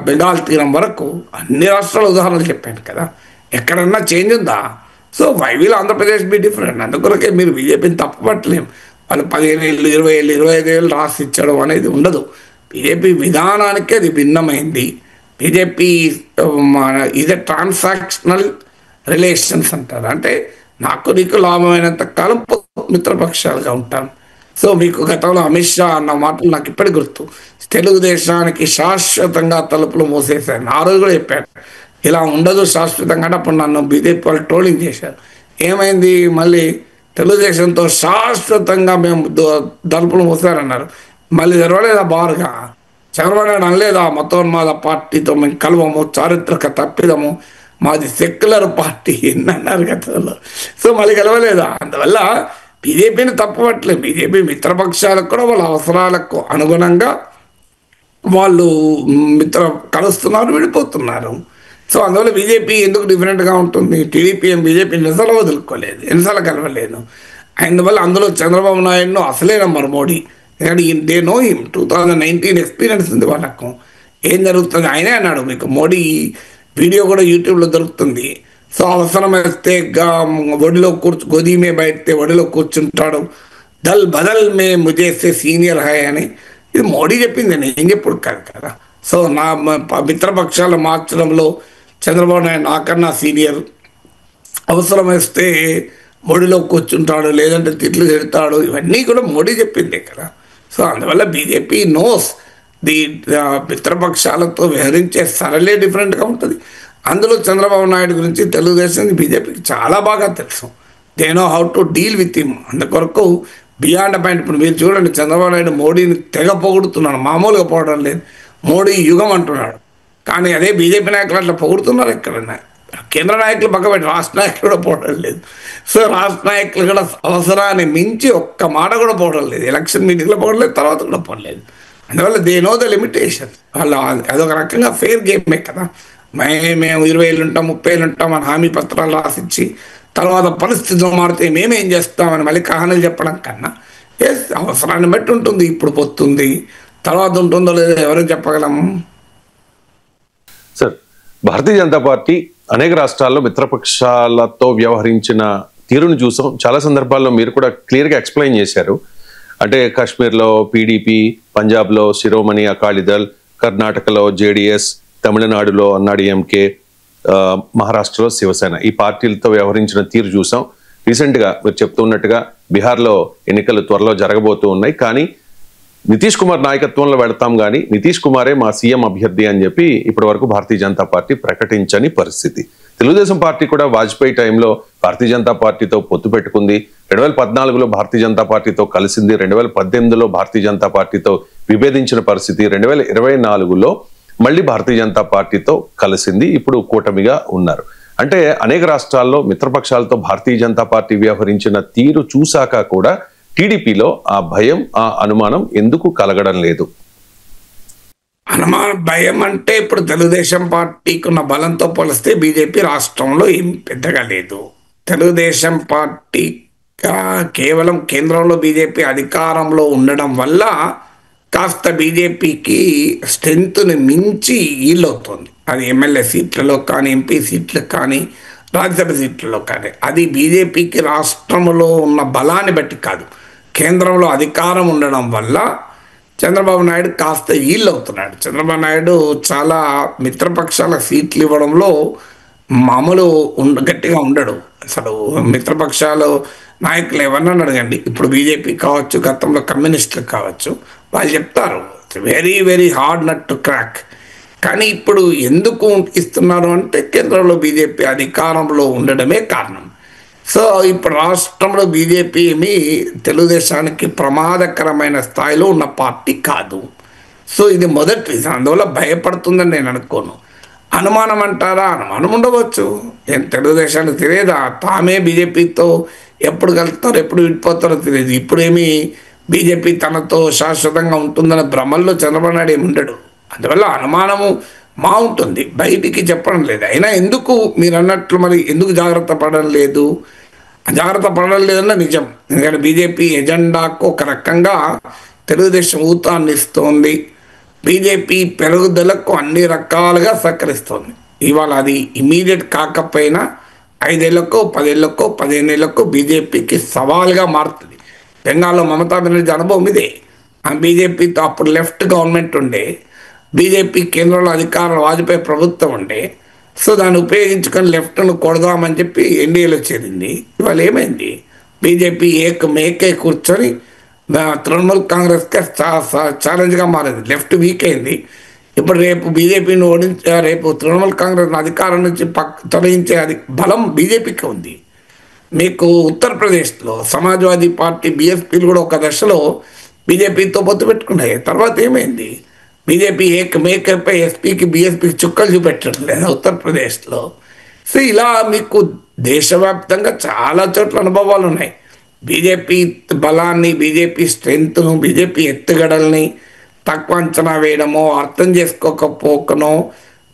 బెంగాల్ తీరం వరకు అన్ని రాష్ట్రాల ఉదాహరణలు చెప్పాను కదా. ఎక్కడన్నా చేంజ్ ఉందా? So why will Andhra Pradesh be different? అందుకొరకే మీరు బీజేపీని తప్పుపట్టలేం. వాళ్ళు 15 ఏళ్ళు, 20 ఏళ్ళు, 25 ఏళ్ళు రాసి ఇచ్చడం అనేది ఉండదు. బీజేపీ విధానానికే అది భిన్నమైంది. బీజేపీ ఇది ట్రాన్సాక్షనల్ రిలేషన్స్ అంటారు. అంటే నాకు నీకు లాభమైనంత కాలం మిత్రపక్షాలుగా ఉంటాం. సో మీకు గతంలో అమిత్ షా అన్న మాటలు నాకు ఇప్పటికి గుర్తు. తెలుగుదేశానికి శాశ్వతంగా తలుపులు మూసేశాను. ఆ రోజు కూడా చెప్పాను ఇలా ఉండదు శాశ్వతంగా. అప్పుడు నన్ను బీజేపీ వాళ్ళు ట్రోలింగ్ చేశారు. ఏమైంది? మళ్ళీ తెలుగుదేశంతో శాశ్వతంగా మేము తలుపులు మూసారన్నారు. మళ్ళీ తెరవలేదా బారుగా? చంద్రబాబు నాయుడు అనలేదా మతోన్మాద పార్టీతో మేము కలవము, చారిత్రక తప్పిదము, మాది సెక్యులర్ పార్టీ ఎన్ని అన్నారు గతంలో. సో మళ్ళీ కలవలేదా? అందువల్ల బీజేపీని తప్పుపట్టలేదు. బీజేపీ మిత్రపక్షాలకు కూడా వాళ్ళ అవసరాలకు అనుగుణంగా వాళ్ళు కలుస్తున్నారు, విడిపోతున్నారు. సో అందువల్ల బీజేపీ ఎందుకు డిఫరెంట్గా ఉంటుంది? టీడీపీ బీజేపీ ఎన్నిసార్లు వదులుకోలేదు, ఎన్నిసార్లు కలవలేదు. అందువల్ల అందులో చంద్రబాబు నాయుడును అసలే నమ్మరు మోడీ. ఎందుకంటే దే నో హిమ్, 2019 ఎక్స్పీరియన్స్ ఉంది వాళ్ళకు. ఏం జరుగుతుంది ఆయనే అన్నాడు. మీకు మోడీ వీడియో కూడా యూట్యూబ్లో దొరుకుతుంది. సో అవసరమైతే ఒడిలో గోధీమే బయటే ఒడిలో కూర్చుంటాడు, దల్ బదల్ మే ముజేసే సీనియర్ హై అని. ఇది మోడీ చెప్పింది, నేను చెప్పుడు కాదు కదా. సో నా మిత్రపక్షాలు మార్చడంలో చంద్రబాబు నాయుడు నాకన్నా సీనియర్, అవసరమైతే మోడీలో కూర్చుంటాడు, లేదంటే తిట్లు తిడతాడు, ఇవన్నీ కూడా మోడీ చెప్పిందే కదా. సో అందువల్ల బీజేపీ నోస్ ది మిత్రపక్షాలతో వ్యవహరించే సరళే డిఫరెంట్గా ఉంటుంది. అందులో చంద్రబాబు నాయుడు గురించి తెలుగుదేశం బీజేపీకి చాలా బాగా తెలుసు. They know how to deal with him. అందుకొరకు బియాండ్ పాయింట్. ఇప్పుడు మీరు చూడండి, చంద్రబాబు నాయుడు మోడీని తెగ పొగుడుతున్నాడు, మామూలుగా పోవడం లేదు. మోడీ యుగం అంటున్నాడు, కానీ అదే బీజేపీ నాయకులు అట్లా పొగుడుతున్నారు ఎక్కడన్నా. కేంద్ర నాయకులు పక్కబెట్టి రాష్ట్ర నాయకులు కూడా పోవడం లేదు. సో రాష్ట్ర నాయకులు కూడా అవసరాన్ని మించి ఒక్క మాట కూడా పోవడం లేదు. ఎలక్షన్ మీటింగ్లో పోవడం లేదు, తర్వాత కూడా పోవలేదు. అందువల్ల దే నో ద లిమిటేషన్. వాళ్ళు అదొక రకంగా ఫెయిర్ గేమే కదా. మేము 20 ఏళ్ళు ఉంటాం, 30 ఏళ్ళు ఉంటాం అని హామీ పత్రాలు రాసిచ్చి తర్వాత పరిస్థితులు మారితే మేమేం చేస్తామని మళ్ళీ కహానీలు చెప్పడం కన్నా అవసరాన్ని బట్టి ఉంటుంది. ఇప్పుడు పోతుంది, తర్వాత ఉంటుందో లేదో ఎవరు చెప్పగలము. సార్, భారతీయ జనతా పార్టీ అనేక రాష్ట్రాల్లో మిత్రపక్షాలతో వ్యవహరించిన తీరును చూసాం. చాలా సందర్భాల్లో మీరు కూడా క్లియర్గా ఎక్స్ప్లెయిన్ చేశారు. అంటే కాశ్మీర్లో పీడీపీ, పంజాబ్లో శిరోమణి అకాలీదళ్, కర్ణాటకలో జేడీఎస్, తమిళనాడులో అన్నాడీఎంకే, మహారాష్ట్రలో శివసేన, ఈ పార్టీలతో వ్యవహరించిన తీరు చూసాం. రీసెంట్గా మీరు చెప్తున్నట్టుగా బీహార్లో ఎన్నికలు త్వరలో జరగబోతూ ఉన్నాయి. కానీ నితీష్ కుమార్ నాయకత్వంలో వెళతాం కానీ నితీష్ కుమారే మా సీఎం అభ్యర్థి అని చెప్పి ఇప్పటి వరకు భారతీయ జనతా పార్టీ ప్రకటించని పరిస్థితి. తెలుగుదేశం పార్టీ కూడా వాజ్పేయి టైంలో భారతీయ జనతా పార్టీతో పొత్తు పెట్టుకుంది. 2014లో భారతీయ జనతా పార్టీతో కలిసింది. 2018లో భారతీయ జనతా పార్టీతో విభేదించిన పరిస్థితి. 2024లో మళ్ళీ భారతీయ జనతా పార్టీతో కలిసింది. ఇప్పుడు కూటమిగా ఉన్నారు. అంటే అనేక రాష్ట్రాల్లో మిత్రపక్షాలతో భారతీయ జనతా పార్టీ వ్యవహరించిన తీరు చూశాక కూడా టీడీపీలో ఆ భయం, ఆ అనుమానం ఎందుకు కలగడం లేదు? అనుమాన భయం అంటే ఇప్పుడు తెలుగుదేశం పార్టీకి ఉన్న బలంతో పోలిస్తే బీజేపీ రాష్ట్రంలో ఏం పెద్దగా లేదు. తెలుగుదేశం పార్టీ కేవలం కేంద్రంలో బీజేపీ అధికారంలో ఉండడం వల్ల కాస్త బీజేపీకి స్ట్రెంగ్త్ని మించి ఈల్డ్ అది ఎమ్మెల్యే సీట్లలో కానీ, ఎంపీ సీట్లకు కానీ, రాజ్యసభ సీట్లలో కానీ. అది బీజేపీకి రాష్ట్రంలో ఉన్న బలాన్ని బట్టి కాదు, కేంద్రంలో అధికారం ఉండడం వల్ల చంద్రబాబు నాయుడు కాస్త అవుతున్నాడు. చంద్రబాబు నాయుడు చాలా మిత్రపక్షాల సీట్లు ఇవ్వడంలో మామూలు గట్టిగా ఉండడు. అసలు మిత్రపక్షాలు నాయకులు ఎవరన్నా అడగండి, ఇప్పుడు బీజేపీ కావచ్చు, గతంలో కమ్యూనిస్టులు కావచ్చు, వాళ్ళు చెప్తారు very very hard nut to crack. కానీ ఇప్పుడు ఎందుకు ఇస్తున్నారు అంటే కేంద్రంలో బీజేపీ అధికారంలో ఉండడమే కారణం. సో ఇప్పుడు రాష్ట్రంలో బీజేపీ ఏమి తెలుగుదేశానికి ప్రమాదకరమైన స్థాయిలో ఉన్న పార్టీ కాదు. సో ఇది మొదటి రీజన్. అందువల్ల భయపడుతుందని నేను అనుకోను. అనుమానం అంటారా? అనుమానం ఉండవచ్చు. ఏం తెలుగుదేశానికి తెలియదా? తామే బీజేపీతో ఎప్పుడు కలుస్తారో ఎప్పుడు విడిపోతారో తెలియదు. ఇప్పుడేమి బీజేపీ తనతో శాశ్వతంగా ఉంటుందన్న భ్రమల్లో చంద్రబాబు నాయుడు ఏమి ఉండడు. అందువల్ల అనుమానము ఉంటుంది, బయటికి చెప్పడం లేదు. అయినా ఎందుకు మీరు అన్నట్లు మరి ఎందుకు జాగ్రత్త పడడం లేదు? జాగ్రత్త పడడం లేదన్న నిజం. ఎందుకంటే బీజేపీ ఎజెండాకు ఒక రకంగా తెలుగుదేశం ఊతాన్ని ఇస్తోంది. బీజేపీ పెరుగుదలకు అన్ని రకాలుగా సహకరిస్తోంది. ఇవాళ అది ఇమీడియట్ కాకపోయినా 5 ఏళ్లకో 10 ఏళ్లకో 15 ఏళ్లకో బీజేపీకి సవాల్గా మారుతుంది. బెంగాల్లో మమతా బెనర్జీ అనుభవం ఇదే. ఆ బీజేపీతో అప్పుడు లెఫ్ట్ గవర్నమెంట్ ఉండే, బీజేపీ కేంద్రంలో అధికారం వాజ్పేయి ప్రభుత్వం ఉండే. సో దాన్ని ఉపయోగించుకొని లెఫ్ట్ను కొడదామని చెప్పి ఎన్డీఏలో చేరింది. ఇవాళ ఏమైంది? బీజేపీ మేకే కూర్చొని తృణమూల్ కాంగ్రెస్కి ఛాలెంజ్గా మారింది. లెఫ్ట్ వీక్ అయింది. ఇప్పుడు రేపు బీజేపీని రేపు తృణమూల్ కాంగ్రెస్ అధికారం నుంచి తొలగించే బలం బీజేపీకి ఉంది. మీకు ఉత్తరప్రదేశ్లో సమాజ్వాదీ పార్టీ, బీఎస్పీలు కూడా ఒక దశలో బీజేపీతో పొత్తు పెట్టుకున్నాయి. తర్వాత ఏమైంది? బీజేపీ మేకపై ఎస్పీకి బీఎస్పీకి చుక్కలు చూపెట్టడం లేదా ఉత్తరప్రదేశ్లో. సో ఇలా మీకు దేశవ్యాప్తంగా చాలా చోట్ల అనుభవాలు ఉన్నాయి. బీజేపీ బలాన్ని, బీజేపీ స్ట్రెంగ్త్ను, బీజేపీ ఎత్తుగడల్ని తక్కువ అంచనా వేయడమో, అర్థం చేసుకోకపోకనో,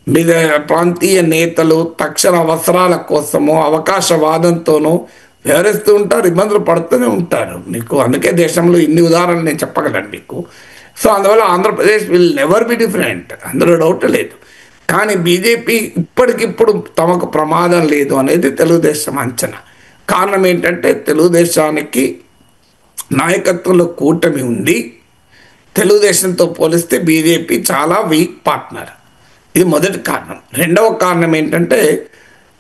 మీద ప్రాంతీయ నేతలు తక్షణ అవసరాల కోసమో అవకాశవాదంతోనూ వ్యవహరిస్తూ ఉంటారు, ఇబ్బందులు పడుతూనే ఉంటారు. మీకు అందుకే దేశంలో ఇన్ని ఉదాహరణలు నేను చెప్పగలను మీకు. సో అందువల్ల Andhra Pradesh will never be different, అందులో డౌట్ లేదు. కానీ బీజేపీ ఇప్పటికిప్పుడు తమకు ప్రమాదం లేదు అనేది తెలుగుదేశం అంచనా. కారణం ఏంటంటే తెలుగుదేశానికి నాయకత్వంలో కూటమి ఉంది. తెలుగుదేశంతో పోలిస్తే బీజేపీ చాలా వీక్ పార్ట్నర్. ఇది మొదటి కారణం. రెండవ కారణం ఏంటంటే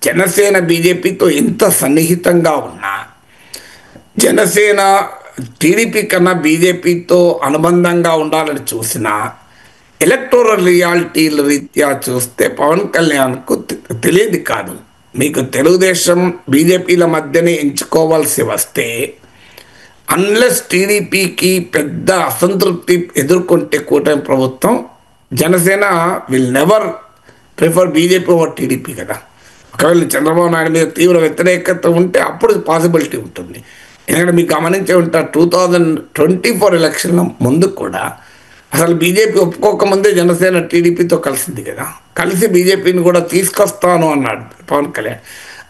జనసేన బీజేపీతో ఎంత సన్నిహితంగా ఉన్నా, జనసేన టీడీపీ కన్నా బీజేపీతో అనుబంధంగా ఉండాలని చూసినా, ఎలక్టోరల్ రియాలిటీల రీత్యా చూస్తే పవన్ కళ్యాణ్కు తెలియదు కాదు. మీకు తెలుగుదేశం బీజేపీల మధ్యనే ఎంచుకోవాల్సి వస్తే, అన్లెస్ టీడీపీకి పెద్ద అసంతృప్తి ఎదుర్కొంటే కూటమి ప్రభుత్వం, Janasena will never prefer BJP over TDP కదా. ఒకవేళ చంద్రబాబు నాయుడు మీద తీవ్ర వ్యతిరేకత ఉంటే అప్పుడు పాసిబిలిటీ ఉంటుంది. ఎందుకంటే మీకు గమనించే ఉంటారు 2024 ఎలక్షన్ల ముందు కూడా అసలు బీజేపీ ఒప్పుకోకముందే జనసేన టీడీపీతో కలిసింది కదా. కలిసి బీజేపీని కూడా తీసుకొస్తాను అన్నాడు పవన్ కళ్యాణ్.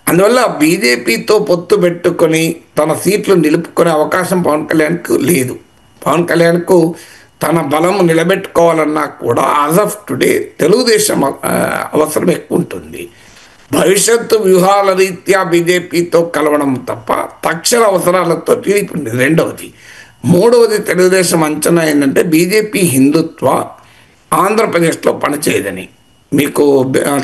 అందువల్ల బీజేపీతో పొత్తు పెట్టుకొని తన సీట్లు నిలుపుకునే అవకాశం పవన్ కళ్యాణ్కు లేదు. పవన్ కళ్యాణ్కు తన బలం నిలబెట్టుకోవాలన్నా కూడా యాజ్ ఆఫ్ టుడే తెలుగుదేశం అవసరం ఎక్కువ ఉంటుంది. భవిష్యత్తు వ్యూహాల రీత్యా బీజేపీతో కలవడం తప్ప తక్షణ అవసరాలతో టీడీపీ ఉంది. రెండవది. మూడవది, తెలుగుదేశం అంచనా ఏంటంటే బీజేపీ హిందుత్వ ఆంధ్రప్రదేశ్లో పనిచేయదని. మీకు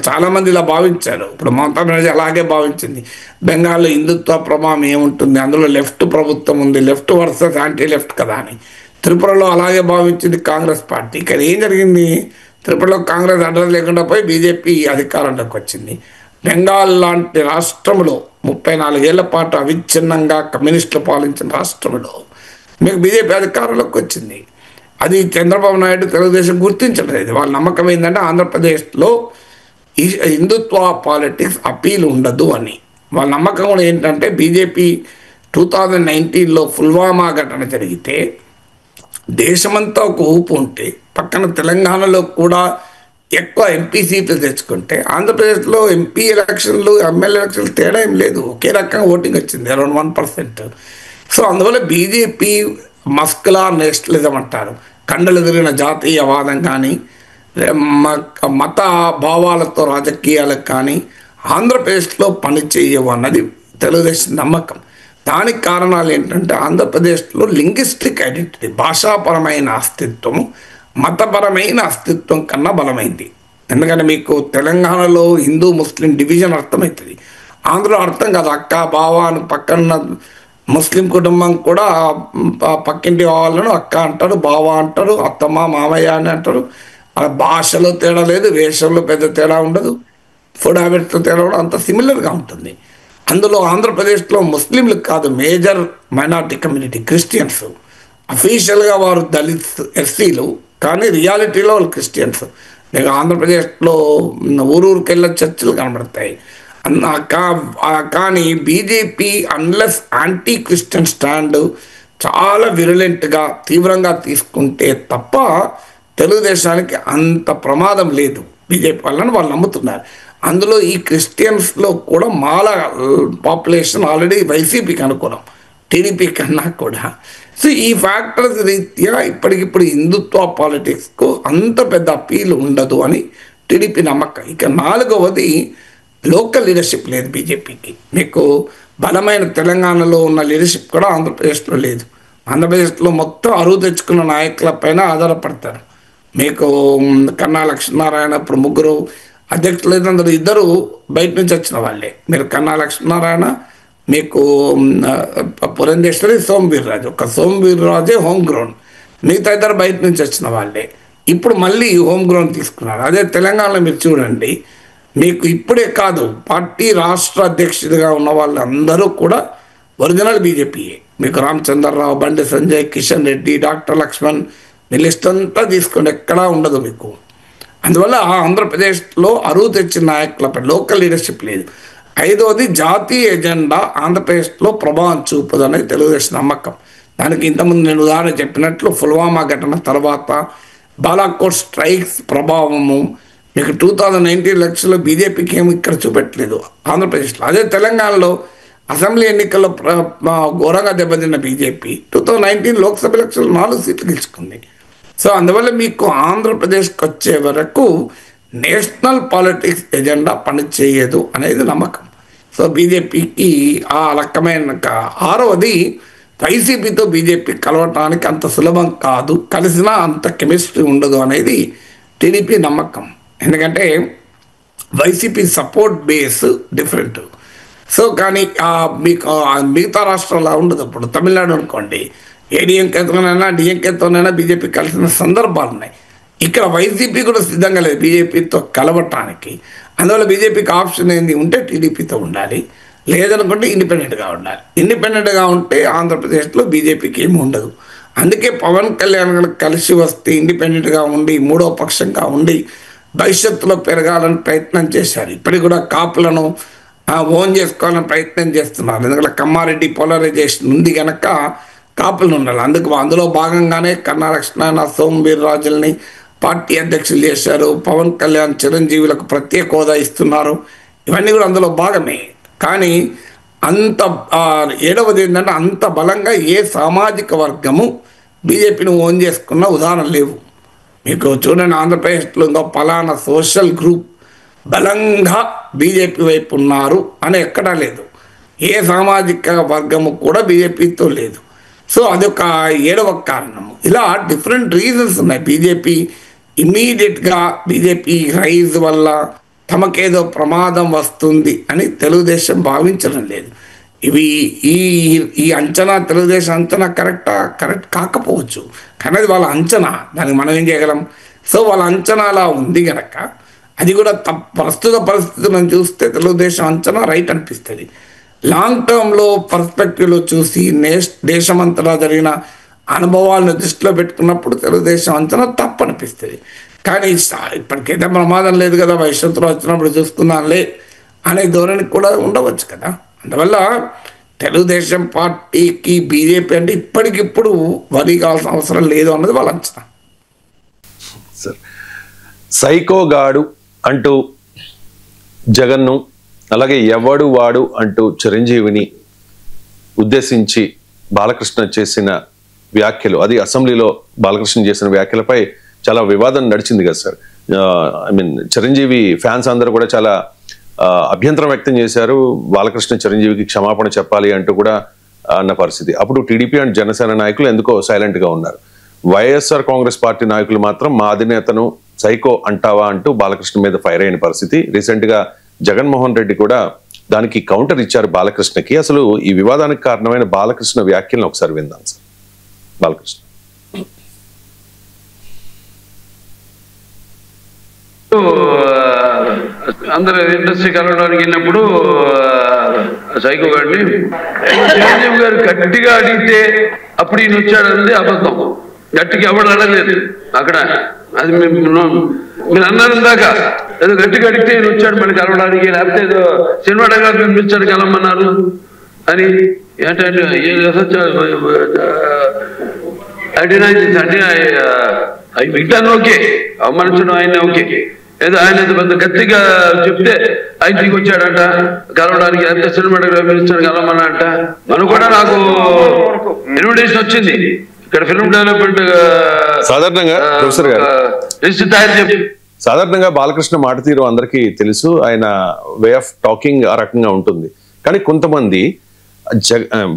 చాలామంది ఇలా భావించారు. ఇప్పుడు మమతా బెనర్జీ అలాగే భావించింది. బెంగాల్లో హిందుత్వ ప్రభావం ఏముంటుంది, అందులో లెఫ్ట్ ప్రభుత్వం ఉంది, లెఫ్ట్ వర్సెస్ యాంటీ లెఫ్ట్ కదా అని. త్రిపురలో అలాగే భావించింది కాంగ్రెస్ పార్టీ. కానీ ఏం జరిగింది? త్రిపురలో కాంగ్రెస్ అడ్రస్ లేకుండా పోయి బీజేపీ అధికారంలోకి వచ్చింది. బెంగాల్ లాంటి రాష్ట్రంలో 34 ఏళ్ల పాటు అవిచ్ఛిన్నంగా కమ్యూనిస్టులు పాలించిన రాష్ట్రంలో మీకు బీజేపీ అధికారంలోకి వచ్చింది. అది చంద్రబాబు నాయుడు తెలుగుదేశం గుర్తించలేదు. వాళ్ళ నమ్మకం ఏంటంటే ఆంధ్రప్రదేశ్లో ఈ హిందుత్వ పాలిటిక్స్ అపీల్ ఉండదు అని. వాళ్ళ నమ్మకం కూడా ఏంటంటే బీజేపీ 2019లో పుల్వామా ఘటన జరిగితే దేశమంతా ఒక ఊపు ఉంటే పక్కన తెలంగాణలో కూడా ఎక్కువ ఎంపీ సీట్లు తెచ్చుకుంటే ఆంధ్రప్రదేశ్లో ఎంపీ ఎలక్షన్లు ఎమ్మెల్యే ఎలక్షన్లు తేడా ఏం లేదు, ఒకే రకంగా ఓటింగ్ వచ్చింది అరౌండ్ 1%. సో అందువల్ల బీజేపీ మస్కులార్ నేషనలిజం అంటారు, కండలు తిరిగిన జాతీయవాదం కానీ మత భావాలతో రాజకీయాలకు కానీ ఆంధ్రప్రదేశ్లో పని చేయవు అన్నది తెలుగుదేశం నమ్మకం. దానికి కారణాలు ఏంటంటే ఆంధ్రప్రదేశ్లో లింగ్విస్టిక్ ఐడెంటిటీ, భాషాపరమైన అస్తిత్వం మతపరమైన అస్తిత్వం కన్నా బలమైంది. ఎందుకంటే మీకు తెలంగాణలో హిందూ ముస్లిం డివిజన్ అర్థమవుతుంది, ఆంధ్రలో అర్థం కాదు. అక్క బావ అని పక్కన ముస్లిం కుటుంబం కూడా పక్కింటి వాళ్ళను అక్క అంటారు, బావ అంటారు, అత్తమ్మ మామయ్య అని అంటారు. భాషలో తేడా లేదు, వేషంలో పెద్ద తేడా ఉండదు, ఫుడ్ హ్యాబిట్స్లో తేడా కూడా అంత సిమిలర్గా ఉంటుంది. అందులో ఆంధ్రప్రదేశ్లో ముస్లింలకు కాదు, మేజర్ మైనారిటీ కమ్యూనిటీ క్రిస్టియన్స్. అఫీషియల్గా వారు దళిత్స్ ఎస్సీలు, కానీ రియాలిటీలో వాళ్ళు క్రిస్టియన్స్. మీకు ఆంధ్రప్రదేశ్లో ఊరూరికి వెళ్ళే చర్చిలు కనబడతాయి. కానీ BJP unless anti Christian stand చాలా విరులెంట్గా తీవ్రంగా తీసుకుంటే తప్ప తెలుగుదేశానికి అంత ప్రమాదం లేదు బీజేపీ వాళ్ళని వాళ్ళు నమ్ముతున్నారు. అందులో ఈ క్రిస్టియన్స్లో కూడా మాల పాపులేషన్ ఆల్రెడీ వైసీపీకి అనుకూలం, టీడీపీ కన్నా కూడా. సో ఈ ఫ్యాక్టర్స్ రీత్యా ఇప్పటికిప్పుడు హిందుత్వ పాలిటిక్స్కు అంత పెద్ద అపీల్ ఉండదు అని టీడీపీ నమ్మకం. ఇక నాలుగవది లోకల్ లీడర్షిప్ లేదు బీజేపీకి. మీకు బలమైన తెలంగాణలో ఉన్న లీడర్షిప్ కూడా ఆంధ్రప్రదేశ్లో లేదు. ఆంధ్రప్రదేశ్లో మొత్తం అరువు తెచ్చుకున్న నాయకుల పైన ఆధారపడతారు. మీకు కన్నా లక్ష్మీనారాయణ ఇప్పుడు ముగ్గురు అధ్యక్షులు అయితే అందరూ ఇద్దరు బయట నుంచి వచ్చిన వాళ్ళే. మీరు కన్నా లక్ష్మీనారాయణ, మీకు పురంధేశ్వరి, సోమవీర్రాజు. ఒక సోమవీర్రాజే హోమ్ గ్రౌండ్, మిగతా ఇద్దరు బయట నుంచి వచ్చిన వాళ్ళే. ఇప్పుడు మళ్ళీ హోమ్ గ్రౌండ్ తీసుకున్నారు. అదే తెలంగాణలో మీరు చూడండి, మీకు ఇప్పుడే కాదు పార్టీ రాష్ట్ర అధ్యక్షుడిగా ఉన్న వాళ్ళందరూ కూడా ఒరిజినల్ బీజేపీయే. మీకు రామచంద్రరావు, బండి సంజయ్, కిషన్ రెడ్డి, డాక్టర్ లక్ష్మణ్, మీ లిస్ట్ అంతా తీసుకోండి, ఎక్కడా ఉండదు మీకు. అందువల్ల ఆంధ్రప్రదేశ్లో అరువు తెచ్చిన నాయకులపై లోకల్ లీడర్షిప్ లేదు. ఐదవది జాతీయ ఎజెండా ఆంధ్రప్రదేశ్లో ప్రభావం చూపదు అనేది తెలుగుదేశం నమ్మకం. దానికి ఇంతకుముందు నేను ఉదాహరణ చెప్పినట్లు పుల్వామా ఘటన తర్వాత బాలాకోట్ స్ట్రైక్స్ ప్రభావము మీకు 2019 ఎలక్షన్లో బీజేపీకి ఏమి ఇక్కడ చూపెట్టలేదు ఆంధ్రప్రదేశ్లో. అదే తెలంగాణలో అసెంబ్లీ ఎన్నికల్లో ఘోరంగా దెబ్బతిన్న బీజేపీ 2019 లోక్సభ ఎలక్షన్లో 4 సీట్లు గెలుచుకుంది. సో అందువల్ల మీకు ఆంధ్రప్రదేశ్కి వచ్చే వరకు నేషనల్ పాలిటిక్స్ ఎజెండా పనిచేయదు అనేది నమ్మకం. సో బీజేపీకి ఆ రకమైన. ఆరవది వైసీపీతో బీజేపీ కలవటానికి అంత సులభం కాదు, కలిసినా అంత కెమిస్ట్రీ ఉండదు అనేది టీడీపీ నమ్మకం. ఎందుకంటే YCP support base different. So కానీ మీకు మిగతా రాష్ట్రాల్లో ఉండదు. ఇప్పుడు తమిళనాడు అనుకోండి, ఏడీఎంకేతోనైనా డిఎంకేతోనైనా బీజేపీ కలిసిన సందర్భాలు ఉన్నాయి. ఇక్కడ వైసీపీ కూడా సిద్ధంగా లేదు బీజేపీతో కలవటానికి. అందువల్ల బీజేపీకి ఆప్షన్ ఏంది ఉంటే టీడీపీతో ఉండాలి, లేదనుకుంటే ఇండిపెండెంట్గా ఉండాలి. ఇండిపెండెంట్గా ఉంటే ఆంధ్రప్రదేశ్లో బీజేపీకి ఏమి ఉండదు. అందుకే పవన్ కళ్యాణ్ కలిసి వస్తే ఇండిపెండెంట్గా ఉండి మూడో పక్షంగా ఉండి భవిష్యత్తులో పెరగాలని ప్రయత్నం చేశారు. ఇప్పటికి కూడా కాపులను ఓన్ చేసుకోవాలని ప్రయత్నం చేస్తున్నారు. ఎందుకంటే కమ్మారెడ్డి పోలరైజేషన్ ఉంది కనుక కాపులను ఉండాలి. అందులో భాగంగానే కన్నా లక్ష్మణ, సోమవీర్రాజుల్ని పార్టీ అధ్యక్షులు చేశారు. పవన్ కళ్యాణ్ చిరంజీవులకు ప్రత్యేక హోదా ఇస్తున్నారు. ఇవన్నీ కూడా అందులో భాగమే. కానీ అంత ఏడవది ఏంటంటే అంత బలంగా ఏ సామాజిక వర్గము బీజేపీని ఓన్ చేసుకున్న ఉదాహరణ లేవు. మీకు చూడండి, ఆంధ్రప్రదేశ్లో ఇంకో పలానా సోషల్ గ్రూప్ బలంగా బీజేపీ వైపు ఉన్నారు అని ఎక్కడా లేదు. ఏ సామాజిక వర్గము కూడా బీజేపీతో లేదు. సో అదొక ఏడవ కారణము. ఇలా డిఫరెంట్ రీజన్స్ ఉన్నాయి. బీజేపీ ఇమీడియట్గా బీజేపీ రైజ్ వల్ల తమకేదో ప్రమాదం వస్తుంది అని తెలుగుదేశం భావించడం లేదు. ఇవి ఈ అంచనా, తెలుగుదేశం అంచనా కరెక్ట్ కాకపోవచ్చు, కానీ అది వాళ్ళ అంచనా, దానికి మనం ఏం చేయగలం. సో వాళ్ళ అంచనా అలా ఉంది కనుక అది కూడా ప్రస్తుత పరిస్థితులను చూస్తే తెలుగుదేశం అంచనా రైట్ అనిపిస్తుంది. లాంగ్ టర్మ్లో పర్స్పెక్టివ్లో చూసి దేశమంతటా జరిగిన అనుభవాలను దృష్టిలో పెట్టుకున్నప్పుడు తెలుగుదేశం అంచనా తప్పు అనిపిస్తుంది. కానీ ఇప్పటికైతే ప్రమాదం లేదు కదా, భవిష్యత్తులో వచ్చినప్పుడు చూసుకుందాంలే అనే ధోరణి కూడా ఉండవచ్చు కదా. అందువల్ల తెలుగుదేశం పార్టీకి బీజేపీ అంటే ఇప్పటికిప్పుడు వరి కావాల్సిన అవసరం లేదు అన్నది వాళ్ళ అంచనా. సార్, సైకోగాడు అంటూ జగన్ను, అలాగే ఎవడు వాడు అంటూ చిరంజీవిని ఉద్దేశించి బాలకృష్ణ చేసిన వ్యాఖ్యలు, అది అసెంబ్లీలో బాలకృష్ణ చేసిన వ్యాఖ్యలపై చాలా వివాదం నడిచింది కదా sir. I mean Chiranjeevi fans అందరూ కూడా చాలా అభ్యంతరం వ్యక్తం చేశారు. బాలకృష్ణ చిరంజీవికి క్షమాపణ చెప్పాలి అంటూ కూడా అన్న పరిస్థితి. అప్పుడు టీడీపీ అండ్ జనసేన నాయకులు ఎందుకో సైలెంట్ గా ఉన్నారు. వైఎస్ఆర్ కాంగ్రెస్ పార్టీ నాయకులు మాత్రం మా అధినేతను సైకో అంటావా అంటూ బాలకృష్ణ మీద ఫైర్ అయిన పరిస్థితి. రీసెంట్ గా జగన్మోహన్ రెడ్డి కూడా దానికి కౌంటర్ ఇచ్చారు బాలకృష్ణకి. అసలు ఈ వివాదానికి కారణమైన బాలకృష్ణ వ్యాఖ్యలను ఒకసారి విందాం సార్. బాలకృష్ణ అందరూ ఇండస్ట్రీ కలవడానికి వెళ్ళినప్పుడు సైకో గారిని చిరంజీవి గారు గట్టిగా అడిగితే అప్పుడు ఈయన వచ్చాడన్నది అబద్ధం. గట్టిగా ఎవడు అడగలేదు అక్కడ. అది మీరు అన్నారు ఇందాక, ఏదో గట్టిగా అడిగితే ఈయన వచ్చాడు మనకి కలవడానికి, లేకపోతే ఏదో సినిమా డైలాగ్ వినిపించాడు కలవమన్నారు అని. ఏంటంటే వింటాను, ఓకే, అవమానించడం ఆయన ఓకే, ఏదో ఆయన పెద్ద గట్టిగా చెప్తే ఆయన దిగి వచ్చాడంట కలవడానికి, ఎంత సినిమా మినిస్టర్ కలవమన్నంట. మనం కూడా నాకు ఇన్విటేషన్ వచ్చింది ఇక్కడ ఫిల్మ్ డెవలప్మెంట్ సాధారణంగా ప్రొఫెసర్ గారు లిస్ట్ తయారు చెప్పి. సాధారణంగా బాలకృష్ణ మాట తీరు అందరికీ తెలుసు, ఆయన వే ఆఫ్ టాకింగ్ ఆ రకంగా ఉంటుంది. కానీ కొంతమంది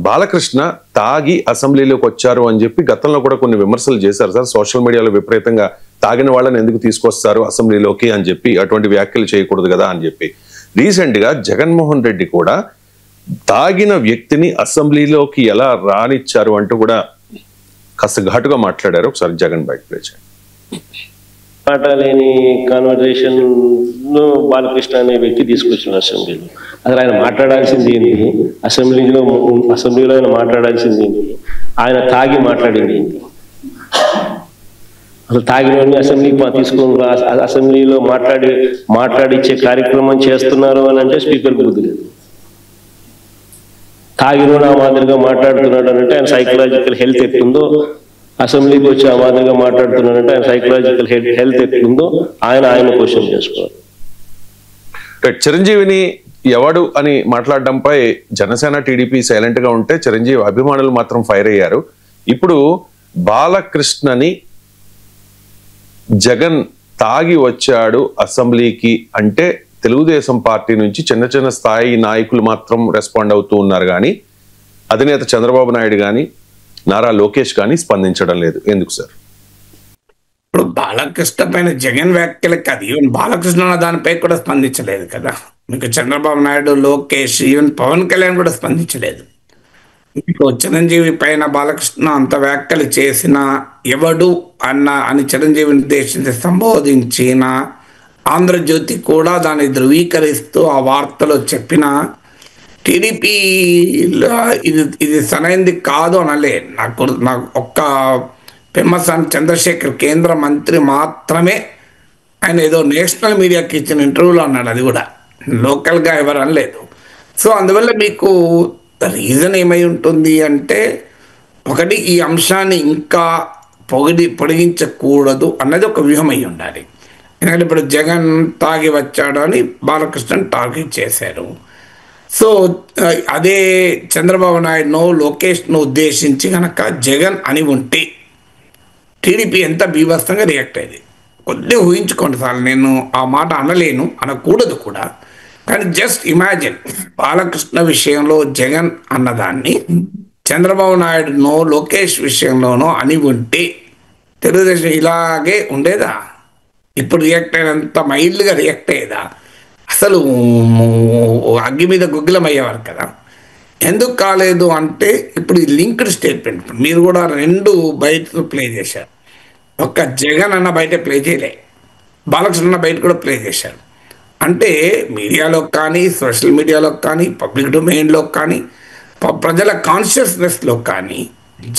బాలకృష్ణ తాగి అసెంబ్లీలోకి వచ్చారు అని చెప్పి గతంలో కూడా కొన్ని విమర్శలు చేశారు సార్. సోషల్ మీడియాలో విపరీతంగా తాగిన వాళ్ళని ఎందుకు తీసుకొస్తారు అసెంబ్లీలోకి అని చెప్పి, అటువంటి వ్యాఖ్యలు చేయకూడదు కదా అని చెప్పి. రీసెంట్ గా జగన్మోహన్ రెడ్డి కూడా తాగిన వ్యక్తిని అసెంబ్లీలోకి ఎలా రానిచ్చారు అంటూ కూడా కాస్త ఘాటుగా మాట్లాడారు. ఒకసారి జగన్ బయట ప్లే చేయండి. మాట్లాడలేని కాన్వర్జేషన్ బాలకృష్ణ అనే వ్యక్తి తీసుకొచ్చిన అసెంబ్లీలో. అసలు ఆయన మాట్లాడాల్సింది ఏంటి, అసెంబ్లీలో ఆయన మాట్లాడాల్సింది ఏంటి, ఆయన తాగి మాట్లాడింది ఏంటి? అసలు తాగిన అసెంబ్లీకి తీసుకుని అసెంబ్లీలో మాట్లాడిచ్చే కార్యక్రమం చేస్తున్నారు అని అంటే స్పీకర్ బుద్ధి లేదు. తాగిన ఆ మాదిరిగా మాట్లాడుతున్నాడు అంటే ఆయన సైకలాజికల్ హెల్త్ ఎట్లుందో, అసెంబ్లీకి వచ్చి ఆ మాదిరిగా మాట్లాడుతున్నాడంటే ఆయన సైకలాజికల్ హెల్త్ ఎట్లుందో ఆయన క్వశ్చన్ చేసుకోవాలి. చిరంజీవిని ఎవడు అని మాట్లాడడంపై జనసేన టీడీపీ సైలెంట్ గా ఉంటే చిరంజీవి అభిమానులు మాత్రం ఫైర్ అయ్యారు. ఇప్పుడు బాలకృష్ణని జగన్ తాగి వచ్చాడు అసెంబ్లీకి అంటే తెలుగుదేశం పార్టీ నుంచి చిన్న చిన్న స్థాయి నాయకులు మాత్రం రెస్పాండ్ అవుతూ ఉన్నారు, కానీ అధినేత చంద్రబాబు నాయుడు కానీ నారా లోకేష్ కానీ స్పందించడం లేదు. ఎందుకు సార్? ఇప్పుడు బాలకృష్ణ పైన జగన్ వ్యాఖ్యలకు కాదు, ఈవెన్ బాలకృష్ణ దానిపై కూడా స్పందించలేదు కదా. మీకు చంద్రబాబు నాయుడు, లోకేష్, ఈవెన్ పవన్ కళ్యాణ్ కూడా స్పందించలేదు. మీకు చిరంజీవి పైన బాలకృష్ణ అంత వ్యాఖ్యలు చేసిన, ఎవడు అని చిరంజీవిని ఉద్దేశించి సంబోధించిన, ఆంధ్రజ్యోతి కూడా దాన్ని ధృవీకరిస్తూ ఆ వార్తలో చెప్పిన టీడీపీ ఇది సరైనది కాదు అనలే. నాకు ఒక్క పెమ్మసాని చంద్రశేఖర్ కేంద్ర మంత్రి మాత్రమే ఆయన ఏదో నేషనల్ మీడియాకి ఇచ్చిన ఇంటర్వ్యూలో అన్నాడు, అది కూడా లోకల్గా ఎవరు అనలేదు. సో అందువల్ల మీకు రీజన్ ఏమై ఉంటుంది అంటే, ఒకటి ఈ అంశాన్ని ఇంకా పొడిగించకూడదు అన్నది ఒక వ్యూహం అయి ఉండాలి. ఎందుకంటే ఇప్పుడు జగన్ తాగి వచ్చాడు అని బాలకృష్ణన్ టార్గెట్ చేశారు. సో అదే చంద్రబాబు నాయుడును, లోకేష్ను ఉద్దేశించి కనుక జగన్ అని ఉంటే టీడీపీ ఎంత బీభత్సంగా రియాక్ట్ అయ్యేది. కొద్దిగా ఊహించుకోండి సార్, నేను ఆ మాట అనలేను, అనకూడదు కూడా, కానీ జస్ట్ ఇమాజిన్ బాలకృష్ణ విషయంలో జగన్ అన్నదాన్ని చంద్రబాబు నాయుడునో లోకేష్ విషయంలోనో అని ఉంటే తెలుగుదేశం ఇలాగే ఉండేదా? ఇప్పుడు రియాక్ట్ అయినంత మైల్డ్గా రియాక్ట్ అయ్యేదా? అసలు అగ్గి మీద గుగ్గిలం అయ్యేవారు కదా. ఎందుకు కాలేదు అంటే, ఇప్పుడు ఈ లింక్డ్ స్టేట్మెంట్ మీరు కూడా రెండు బయట ప్లే చేశారు. ఒక్క జగన్ అన్న బయట ప్లే చేయలే, బాలకృష్ణ బయట కూడా ప్లే చేశారు. అంటే మీడియాలో కానీ, సోషల్ మీడియాలో కానీ, పబ్లిక్ డొమైన్లో కానీ, ప్రజల కాన్షియస్నెస్లో కానీ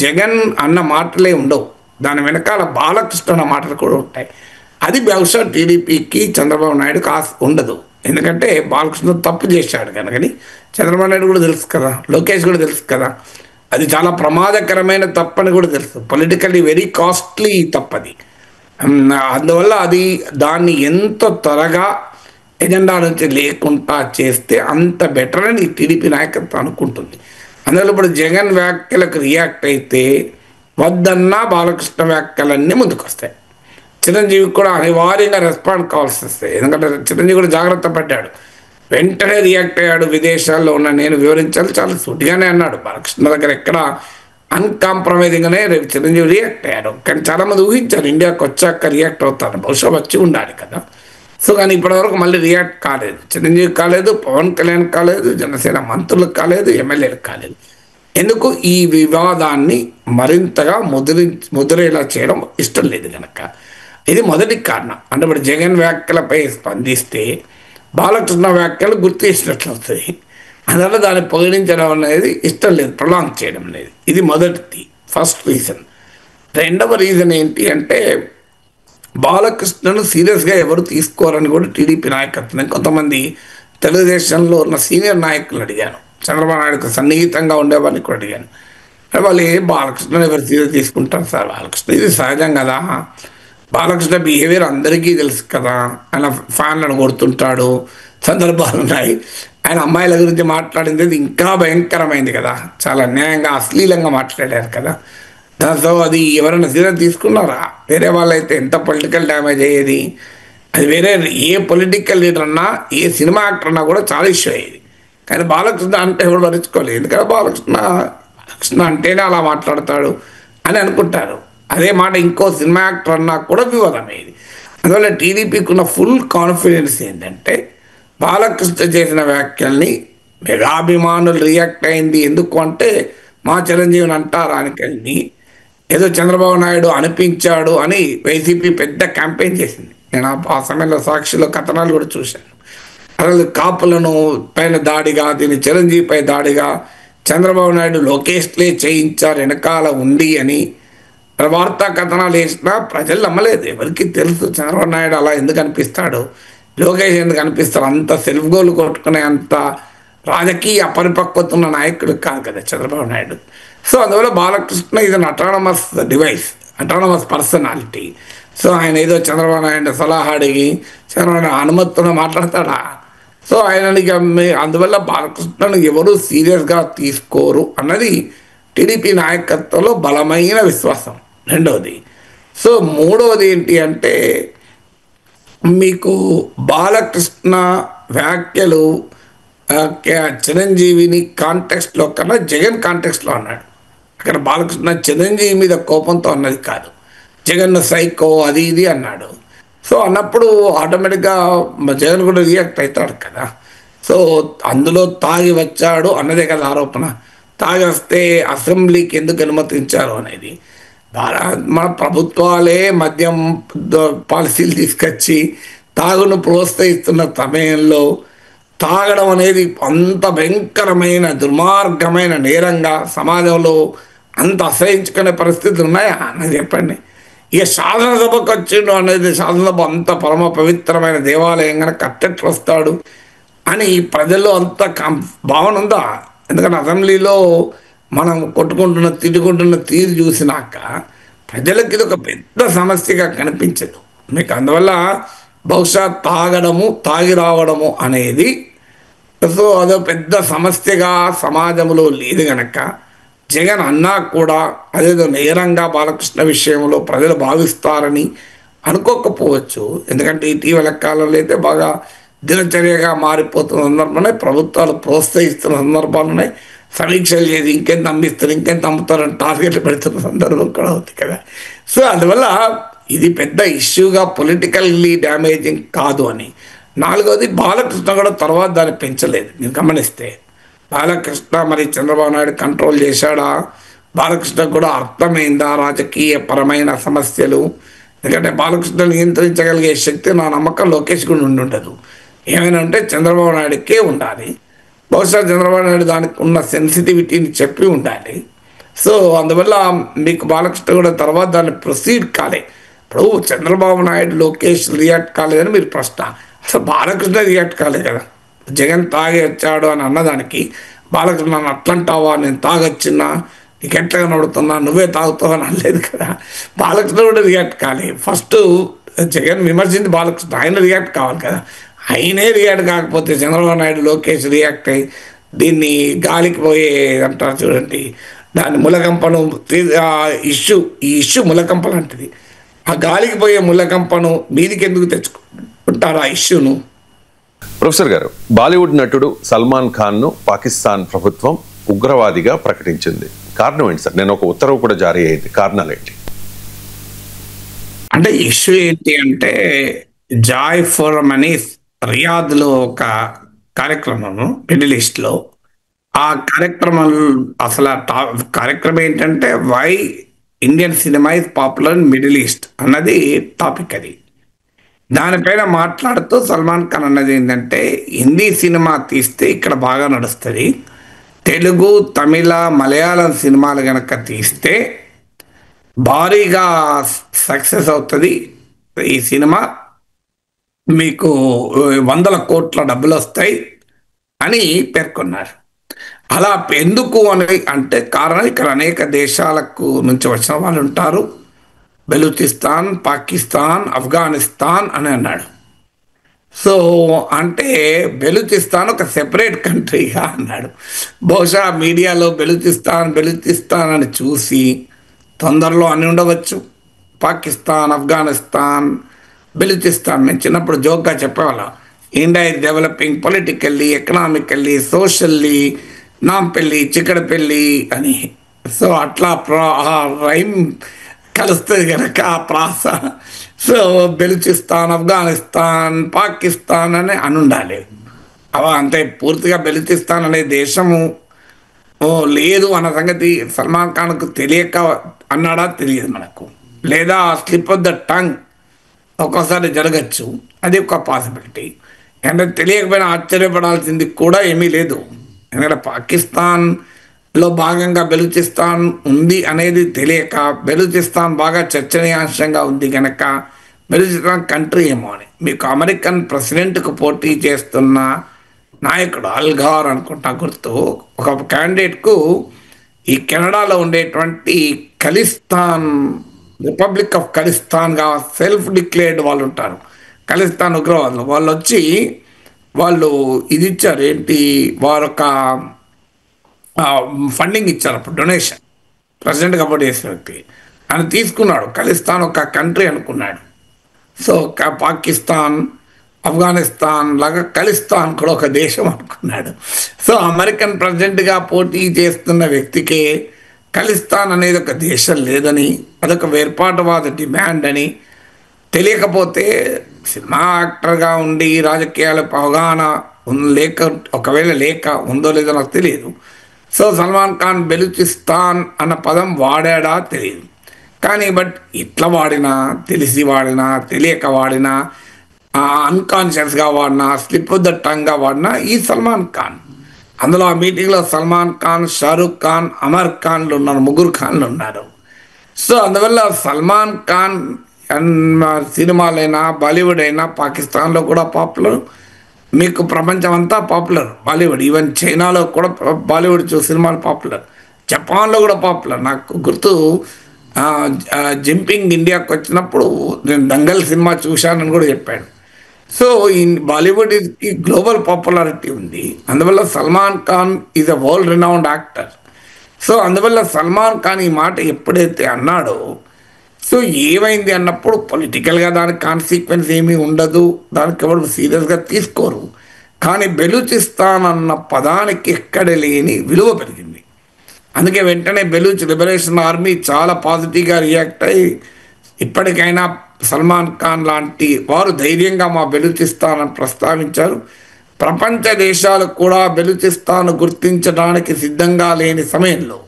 జగన్ అన్న మాటలే ఉండవు, దాని వెనకాల బాలకృష్ణ అన్న మాటలు కూడా ఉంటాయి. అది బహుశా టీడీపీకి, చంద్రబాబు నాయుడుకి ఉండదు. ఎందుకంటే బాలకృష్ణ తప్పు చేశాడు కనుకని చంద్రబాబు నాయుడు కూడా తెలుసు కదా, లోకేష్ కూడా తెలుసు కదా, అది చాలా ప్రమాదకరమైన తప్పని కూడా తెలుసు, పొలిటికల్లీ వెరీ కాస్ట్లీ తప్పది. అందువల్ల దాన్ని ఎంత త్వరగా ఎజెండా నుంచి లేకుండా చేస్తే అంత బెటర్ అని టీడీపీ నాయకత్వం అనుకుంటుంది. అందువల్ల ఇప్పుడు జగన్ వ్యాఖ్యలకు రియాక్ట్ అయితే వద్దన్నా బాలకృష్ణ వ్యాఖ్యలన్నీ ముందుకు వస్తాయి. చిరంజీవి కూడా అనివార్యంగా రెస్పాండ్ కావాల్సి వస్తాయి. ఎందుకంటే చిరంజీవి కూడా జాగ్రత్త పడ్డాడు, వెంటనే రియాక్ట్ అయ్యాడు. విదేశాల్లో ఉన్న నేను వివరించాలి చాలా సూటిగానే అన్నాడు. బాలకృష్ణ దగ్గర ఎక్కడ అన్కాంప్రమైజింగ్గానే రేపు చిరంజీవి రియాక్ట్ అయ్యాడు. కానీ చాలామంది ఊహించారు ఇండియాకి వచ్చాక రియాక్ట్ అవుతారు, బహుశా వచ్చి ఉండాలి కదా. సో కానీ ఇప్పటివరకు మళ్ళీ రియాక్ట్ కాలేదు, చిరంజీవి కాలేదు, పవన్ కళ్యాణ్ కాలేదు, జనసేన మంత్రులకు కాలేదు, ఎమ్మెల్యేలకు కాలేదు. ఎందుకు? ఈ వివాదాన్ని మరింతగా ముదిరేలా చేయడం ఇష్టం లేదు కనుక. ఇది మొదటి కారణం. అంటే ఇప్పుడు జగన్ వ్యాఖ్యలపై స్పందిస్తే బాలకృష్ణ వ్యాఖ్యలు గుర్తు చేసినట్లు అవుతుంది. అందువల్ల దాన్ని పొగిడించడం అనేది ఇష్టం లేదు, ప్రొలాంగ్ చేయడం అనేది. ఇది మొదటిది, ఫస్ట్ రీజన్. రెండవ రీజన్ ఏంటి అంటే బాలకృష్ణను సీరియస్గా ఎవరు తీసుకోరని కూడా టీడీపీ నాయకత్వం కొంతమంది తెలుగుదేశంలో ఉన్న సీనియర్ నాయకులు అడిగాను, చంద్రబాబు నాయుడుకు సన్నిహితంగా ఉండేవాళ్ళని కూడా అడిగాను. వాళ్ళు బాలకృష్ణను ఎవరు సీరియస్ తీసుకుంటారు సార్, బాలకృష్ణ ఇది సహజం కదా, బాలకృష్ణ బిహేవియర్ అందరికీ తెలుసు కదా, ఆయన ఫ్యాన్లను కొడుతుంటాడు, సందర్భాలు ఉన్నాయి, ఆయన అమ్మాయిల గురించి మాట్లాడింది ఇంకా భయంకరమైంది కదా, చాలా అన్యాయంగా అశ్లీలంగా మాట్లాడారు కదా. దాంతో అది ఎవరైనా సీరియస్ తీసుకున్నారా? వేరే వాళ్ళైతే ఎంత పొలిటికల్ డ్యామేజ్ అయ్యేది. అది వేరే ఏ పొలిటికల్ లీడర్ అన్నా ఏ సినిమా యాక్టర్ అన్నా కూడా చాలా ఇష్యూ అయ్యేది. కానీ బాలకృష్ణ అంటే ఎవరు భరించుకోలేదు, ఎందుకంటే బాలకృష్ణ అంటేనే అలా మాట్లాడతాడు అని అనుకుంటారు. అదే మాట ఇంకో సినిమా యాక్టర్ అన్నా కూడా వివాదం అయ్యేది. అందువల్ల టీడీపీకి ఉన్న ఫుల్ కాన్ఫిడెన్స్ ఏంటంటే బాలకృష్ణ చేసిన వ్యాఖ్యల్ని మెగాభిమానులు రియాక్ట్ అయింది ఎందుకు అంటే మా చిరంజీవిని అంటారానికని ఏదో చంద్రబాబు నాయుడు అనిపించాడు అని వైసీపీ పెద్ద క్యాంపెయిన్ చేసింది. నేను ఆ సమయంలో సాక్షిలో కథనాలు కూడా చూశాను. అసలు కాపులను పైన దాడిగా, దీని చిరంజీవిపై దాడిగా చంద్రబాబు నాయుడు లోకేష్లే చేయించారు వెనకాల ఉండి అని వార్తా కథనాలు వేసినా ప్రజలు నమ్మలేదు. ఎవరికి తెలుసు చంద్రబాబు నాయుడు అలా ఎందుకు అనిపిస్తాడు, లోకేష్ ఎందుకు అనిపిస్తాడు, అంత సెల్ఫ్ గోల్ కొట్టుకునే అంత రాజకీయ అపరిపక్వత ఉన్న నాయకుడు కాదు కదా చంద్రబాబు నాయుడు. సో అందువల్ల బాలకృష్ణ ఇది autonomous device, autonomous personality. So ఆయన ఏదో చంద్రబాబు నాయుడు సలహా అడిగి చంద్రబాబు నాయుడు అనుమతితో మాట్లాడతాడా? సో ఆయనకి అందువల్ల బాలకృష్ణను ఎవరు సీరియస్గా తీసుకోరు అన్నది టీడీపీ నాయకత్వంలో బలమైన విశ్వాసం. రెండవది. సో మూడవది ఏంటి అంటే మీకు బాలకృష్ణ వ్యాఖ్యలు చిరంజీవిని కాంటెక్స్ట్లో కన్నా జగన్ కాంటెక్స్ట్లో అన్నాడు. అక్కడ బాలకృష్ణ చిరంజీవి మీద కోపంతో అన్నది కాదు, జగన్ సైకో అది ఇది అన్నాడు. సో అన్నప్పుడు ఆటోమేటిక్గా జగన్ కూడా రియాక్ట్ అవుతాడు కదా. సో అందులో తాగి వచ్చాడు అన్నదే కదా ఆరోపణ. తాగి వస్తే అసెంబ్లీకి ఎందుకు అనుమతించారు అనేది. మన ప్రభుత్వాలే మద్యం పాలసీలు తీసుకొచ్చి తాగును ప్రోత్సహిస్తున్న సమయంలో తాగడం అనేది అంత భయంకరమైన దుర్మార్గమైన నేరంగా సమాజంలో అంత అసహించుకునే పరిస్థితులు ఉన్నాయా అనేది చెప్పండి. ఇక శాసనసభకు వచ్చిండు అనేది, శాసనసభ అంత పరమ పవిత్రమైన దేవాలయంగా కట్టెట్లు వస్తాడు అని ప్రజల్లో అంత భావన ఉందా? ఎందుకంటే అసెంబ్లీలో మనం కొట్టుకుంటున్న తిట్టుకుంటున్న తీరు చూసినాక ప్రజలకు ఇది ఒక పెద్ద సమస్యగా కనిపించదు మీకు. అందువల్ల బహుశా తాగడము తాగి రావడము అనేది సో అదో పెద్ద సమస్యగా సమాజంలో లేదు గనక జగన్ అన్నా కూడా అదేదో నేరంగా బాలకృష్ణ విషయంలో ప్రజలు భావిస్తారని అనుకోకపోవచ్చు. ఎందుకంటే ఇటీవల కాలంలో అయితే బాగా దినచర్యగా మారిపోతున్న సందర్భాన్ని ప్రభుత్వాలు ప్రోత్సహిస్తున్న సందర్భాలు ఉన్నాయి. సమీక్షలు చేసి ఇంకెంత అమ్మిస్తారు ఇంకెంత అమ్ముతారని టార్గెట్లు పెడుతున్న సందర్భం కూడా అవుతుంది కదా. సో అందువల్ల ఇది పెద్ద ఇష్యూగా పొలిటికల్లీ డ్యామేజింగ్ కాదు అని. నాలుగవది బాలకృష్ణ కూడా తర్వాత దాన్ని పెంచలేదు. మీరు గమనిస్తే బాలకృష్ణ మరి చంద్రబాబు నాయుడు కంట్రోల్ చేశాడా, బాలకృష్ణ కూడా అర్థమైందా రాజకీయ పరమైన సమస్యలు? ఎందుకంటే బాలకృష్ణ నియంత్రించగలిగే శక్తి నా నమ్మకం లోకేష్ కూడా ఉండదు. ఏమైనా ఉంటే చంద్రబాబు నాయుడుకే ఉండాలి. బహుశా చంద్రబాబు నాయుడు దానికి ఉన్న సెన్సిటివిటీని చెప్పి ఉండాలి. సో అందువల్ల మీకు బాలకృష్ణ కూడా తర్వాత దాన్ని ప్రొసీడ్ కాలే. ఇప్పుడు చంద్రబాబు నాయుడు లోకేష్ రియాక్ట్ కాలేదని మీరు ప్రశ్న. సో బాలకృష్ణ రియాక్ట్ కాలేదు కదా. జగన్ తాగి వచ్చాడు అని అన్నదానికి బాలకృష్ణ నన్ను అట్లంటావా, నేను తాగొచ్చినా నీకు ఎట్లా కనబడుతున్నా, నువ్వే తాగుతావు అని అనలేదు కదా. బాలకృష్ణ కూడా రియాక్ట్ కాలేదు. ఫస్ట్ జగన్ విమర్శించి బాలకృష్ణ, ఆయన రియాక్ట్ కావాలి కదా. ఆయనే రియాక్ట్ కాకపోతే చంద్రబాబు నాయుడు, లోకేష్ రియాక్ట్ అయ్యి దీన్ని గాలికి పోయే అంటారు చూడండి, దాని ములకంపను ఈ ఇష్యూ ములకంప లాంటిది. ఆ గాలికి పోయే ములకంపను మీదికి ఎందుకు తెచ్చుకుంటారు ఆ ఇష్యూను? ప్రొఫెసర్ గారు, బాలీవుడ్ నటుడు సల్మాన్ ఖాన్ ను పాకిస్తాన్ ప్రభుత్వం ఉగ్రవాదిగా ప్రకటించింది. కారణం ఏంటి సార్? నేను ఒక ఉత్తర్వు కూడా జారీ అయింది, కారణాలు ఏంటి? అంటే ఇష్యూ ఏంటి అంటే, జాయ్ ఫోరం అని రియాద్లో ఒక కార్యక్రమము మిడిల్ ఈస్ట్లో. ఆ కార్యక్రమం అసలు కార్యక్రమం ఏంటంటే why Indian cinema is popular in middle east అన్నది టాపిక్. అది దానిపైన మాట్లాడుతూ సల్మాన్ ఖాన్ అన్నది ఏంటంటే, హిందీ సినిమా తీస్తే ఇక్కడ బాగా నడుస్తుంది, తెలుగు, తమిళ, మలయాళం సినిమాలు కనుక తీస్తే భారీగా సక్సెస్ అవుతుంది ఈ సినిమా, మీకు 100 కోట్ల డబ్బులు వస్తాయి అని పేర్కొన్నారు. అలా ఎందుకు అని అంటే కారణం, ఇక్కడ అనేక దేశాలకు నుంచి వచ్చిన వాళ్ళు ఉంటారు, బెలూచిస్తాన్, పాకిస్తాన్, ఆఫ్ఘనిస్తాన్ అని అన్నాడు. సో అంటే బెలూచిస్తాన్ ఒక సెపరేట్ కంట్రీగా అన్నాడు. బహుశా మీడియాలో బెలూచిస్తాన్ అని చూసి తొందరలో అని ఉండవచ్చు. పాకిస్తాన్, ఆఫ్ఘనిస్తాన్, బెలూచిస్తాన్. నేను చిన్నప్పుడు జోక్గా చెప్పేవాళ్ళం, India is developing politically, economically, socially, Nampally, Chikkadpally అని. సో అట్లా రైమ్ కలుస్తుంది కనుక ఆ ప్రాస. సో బెలూచిస్తాన్, ఆఫ్ఘనిస్తాన్, పాకిస్తాన్ అని ఉండాలి. అంతే పూర్తిగా బెలూచిస్తాన్ అనే దేశము లేదు అన్న సంగతి సల్మాన్ ఖాన్కు తెలియక అన్నాడా తెలియదు మనకు, లేదా స్లిప్ ఆఫ్ ద టంగ్ ఒక్కోసారి జరగచ్చు, అది ఒక పాసిబిలిటీ. అంటే తెలియకపోయినా ఆశ్చర్యపడాల్సింది కూడా ఏమీ లేదు. ఎందుకంటే పాకిస్తాన్లో భాగంగా బెలూచిస్తాన్ ఉంది అనేది తెలియక, బెలూచిస్తాన్ బాగా చర్చనీయాంశంగా ఉంది కనుక బెలూచిస్తాన్ కంట్రీ ఏమో అని. మీకు అమెరికన్ ప్రెసిడెంట్కు పోటీ చేస్తున్న నాయకుడు అల్ఘార్ అనుకుంటా గుర్తు, ఒక క్యాండిడేట్కు ఈ కెనడాలో ఉండేటువంటి ఖలిస్తాన్, రిపబ్లిక్ ఆఫ్ ఖలిస్తాన్గా సెల్ఫ్ డిక్లేర్డ్ వాళ్ళు ఉంటారు, ఖలిస్తాన్ ఉగ్రవాదులు. వాళ్ళు వచ్చి వాళ్ళు ఇది ఇచ్చారు, ఏంటి వారొక ఫండింగ్ ఇచ్చారు అప్పుడు, డొనేషన్. ప్రెసిడెంట్గా పోటీ చేసిన వ్యక్తి ఆయన తీసుకున్నాడు, ఖలిస్తాన్ ఒక కంట్రీ అనుకున్నాడు. సో పాకిస్తాన్, ఆఫ్ఘనిస్తాన్ లాగా ఖలిస్తాన్ కూడా ఒక దేశం అనుకున్నాడు. సో అమెరికన్ ప్రెసిడెంట్గా పోటీ చేస్తున్న వ్యక్తికే ఖలిస్తాన్ అనేది ఒక దేశం లేదని, అదొక వేర్పాటువాద డిమాండ్ అని తెలియకపోతే, సినిమా యాక్టర్గా ఉండి రాజకీయాలకు అవగాహన ఒకవేళ లేక ఉందో లేదో నాకు తెలియదు. సో సల్మాన్ ఖాన్ బెలూచిస్తాన్ అన్న పదం వాడాడా తెలియదు, కానీ బట్ ఇట్లా వాడినా, తెలిసి వాడినా, తెలియక వాడినా, అన్కాన్షియస్గా వాడినా, స్లిప్ ఆఫ్ ద టంగ్గా వాడినా ఈ సల్మాన్ ఖాన్. అందులో ఆ మీటింగ్లో సల్మాన్ ఖాన్, షారూక్ ఖాన్, అమర్ ఖాన్లు ఉన్నారు, 3 ఖాన్లు ఉన్నారు. సో అందువల్ల సల్మాన్ ఖాన్ సినిమాలైనా, బాలీవుడ్ అయినా, పాకిస్తాన్లో కూడా పాపులర్, మీకు ప్రపంచం అంతా పాపులర్ బాలీవుడ్. ఈవెన్ చైనాలో కూడా బాలీవుడ్ సినిమాలు పాపులర్, జపాన్లో కూడా పాపులర్. నాకు గుర్తు జింపింగ్ ఇండియాకి వచ్చినప్పుడు నేను దంగల్ సినిమా చూశానని కూడా చెప్పాడు. సో ఈ బాలీవుడ్ ఈ గ్లోబల్ పాపులారిటీ ఉంది. అందువల్ల Salman Khan is a world renowned actor. So అందువల్ల సల్మాన్ ఖాన్ ఈ మాట ఎప్పుడైతే అన్నాడో, సో ఏమైంది అన్నప్పుడు పొలిటికల్గా దానికి కాన్సిక్వెన్స్ ఏమీ ఉండదు, దానికి ఎవరు సీరియస్గా తీసుకోరు. కానీ బెలూచిస్తాన్ అన్న పదానికి ఎక్కడ లేని విలువ పెరిగింది. అందుకే వెంటనే బెలూచ్ లిబరేషన్ ఆర్మీ చాలా పాజిటివ్గా రియాక్ట్ అయ్యి ఇప్పటికైనా సల్మాన్ ఖాన్ లాంటి వారు ధైర్యంగా మా బెలూచిస్తాన్ అని ప్రస్తావించారు. ప్రపంచ దేశాలు కూడా బెలూచిస్తాన్ గుర్తించడానికి సిద్ధంగా లేని సమయంలో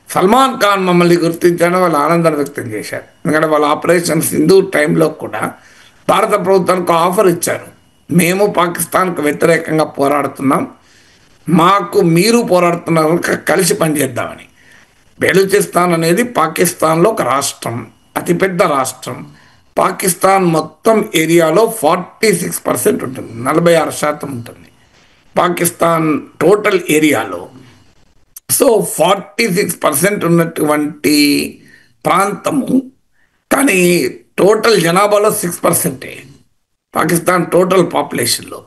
సల్మాన్ ఖాన్ మమ్మల్ని గుర్తించడం వాళ్ళు ఆనందం వ్యక్తం చేశారు. ఎందుకంటే వాళ్ళ ఆపరేషన్ సింధు టైంలో కూడా భారత ప్రభుత్వానికి ఆఫర్ ఇచ్చారు, మేము పాకిస్తాన్కు వ్యతిరేకంగా పోరాడుతున్నాం, మాకు మీరు పోరాడుతున్నారు, కలిసి పనిచేద్దామని. బెలూచిస్తాన్ అనేది పాకిస్తాన్లో ఒక రాష్ట్రం, అతిపెద్ద రాష్ట్రం. పాకిస్తాన్ మొత్తం ఏరియాలో 46% ఉంటుంది, 46% ఉంటుంది పాకిస్తాన్ టోటల్ ఏరియాలో. సో 46% ఉన్నటువంటి ప్రాంతము, కానీ టోటల్ జనాభాలో 6%. పాకిస్తాన్ టోటల్ పాపులేషన్లో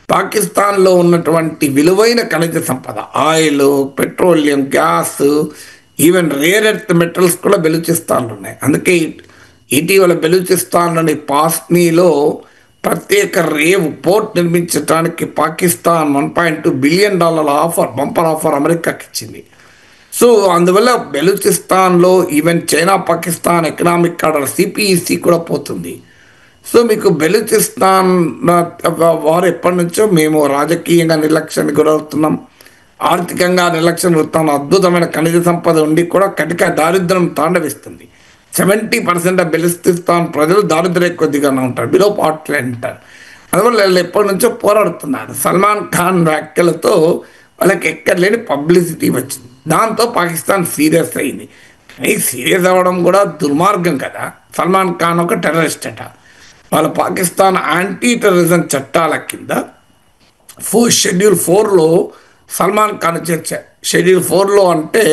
పాకిస్తాన్లో ఉన్నటువంటి విలువైన ఖనిజ సంపద, oil, petroleum, gas, even rare earth metals కూడా బెలూచిస్తాన్లో ఉన్నాయి. అందుకే ఇటీవల బెలూచిస్తాన్లోని పాస్నీలో ప్రత్యేక రేవ్ పోర్ట్ నిర్మించడానికి పాకిస్తాన్ $1.2 బిలియన్ బంపర్ ఆఫర్ అమెరికాకి ఇచ్చింది. సో అందువల్ల బెలూచిస్తాన్లో even China Pakistan economic corridor CPEC కూడా పోతుంది. సో మీకు బెలూచిస్తాన్ వారు ఎప్పటి నుంచో మేము రాజకీయంగా నిర్లక్ష్యానికి గురవుతున్నాం, ఆర్థికంగా నిర్లక్ష్యం గురవుతున్నాం. అద్భుతమైన ఖనిజ సంపద ఉండి కూడా కటిక దారిద్ర్యం తాండవిస్తుంది. 70% బెలూచిస్తాన్ ప్రజలు దారిద్ర్య కొద్దిగానే ఉంటారు, బిలో పావర్టీ అంటారు. అందువల్ల వాళ్ళు ఎప్పటి నుంచో పోరాడుతున్నారు. సల్మాన్ ఖాన్ వ్యాఖ్యలతో వాళ్ళకి ఎక్కడ లేని పబ్లిసిటీ వచ్చింది. దాంతో పాకిస్తాన్ సీరియస్ అయింది. సీరియస్ అవ్వడం కూడా దుర్మార్గం కదా. సల్మాన్ ఖాన్ ఒక టెర్రరిస్ట్ అట. వాళ్ళ పాకిస్తాన్ యాంటీ టెర్రరిజం చట్టాల కింద షెడ్యూల్ 4లో సల్మాన్ ఖాన్ చేర్చారు. షెడ్యూల్ 4లో అంటే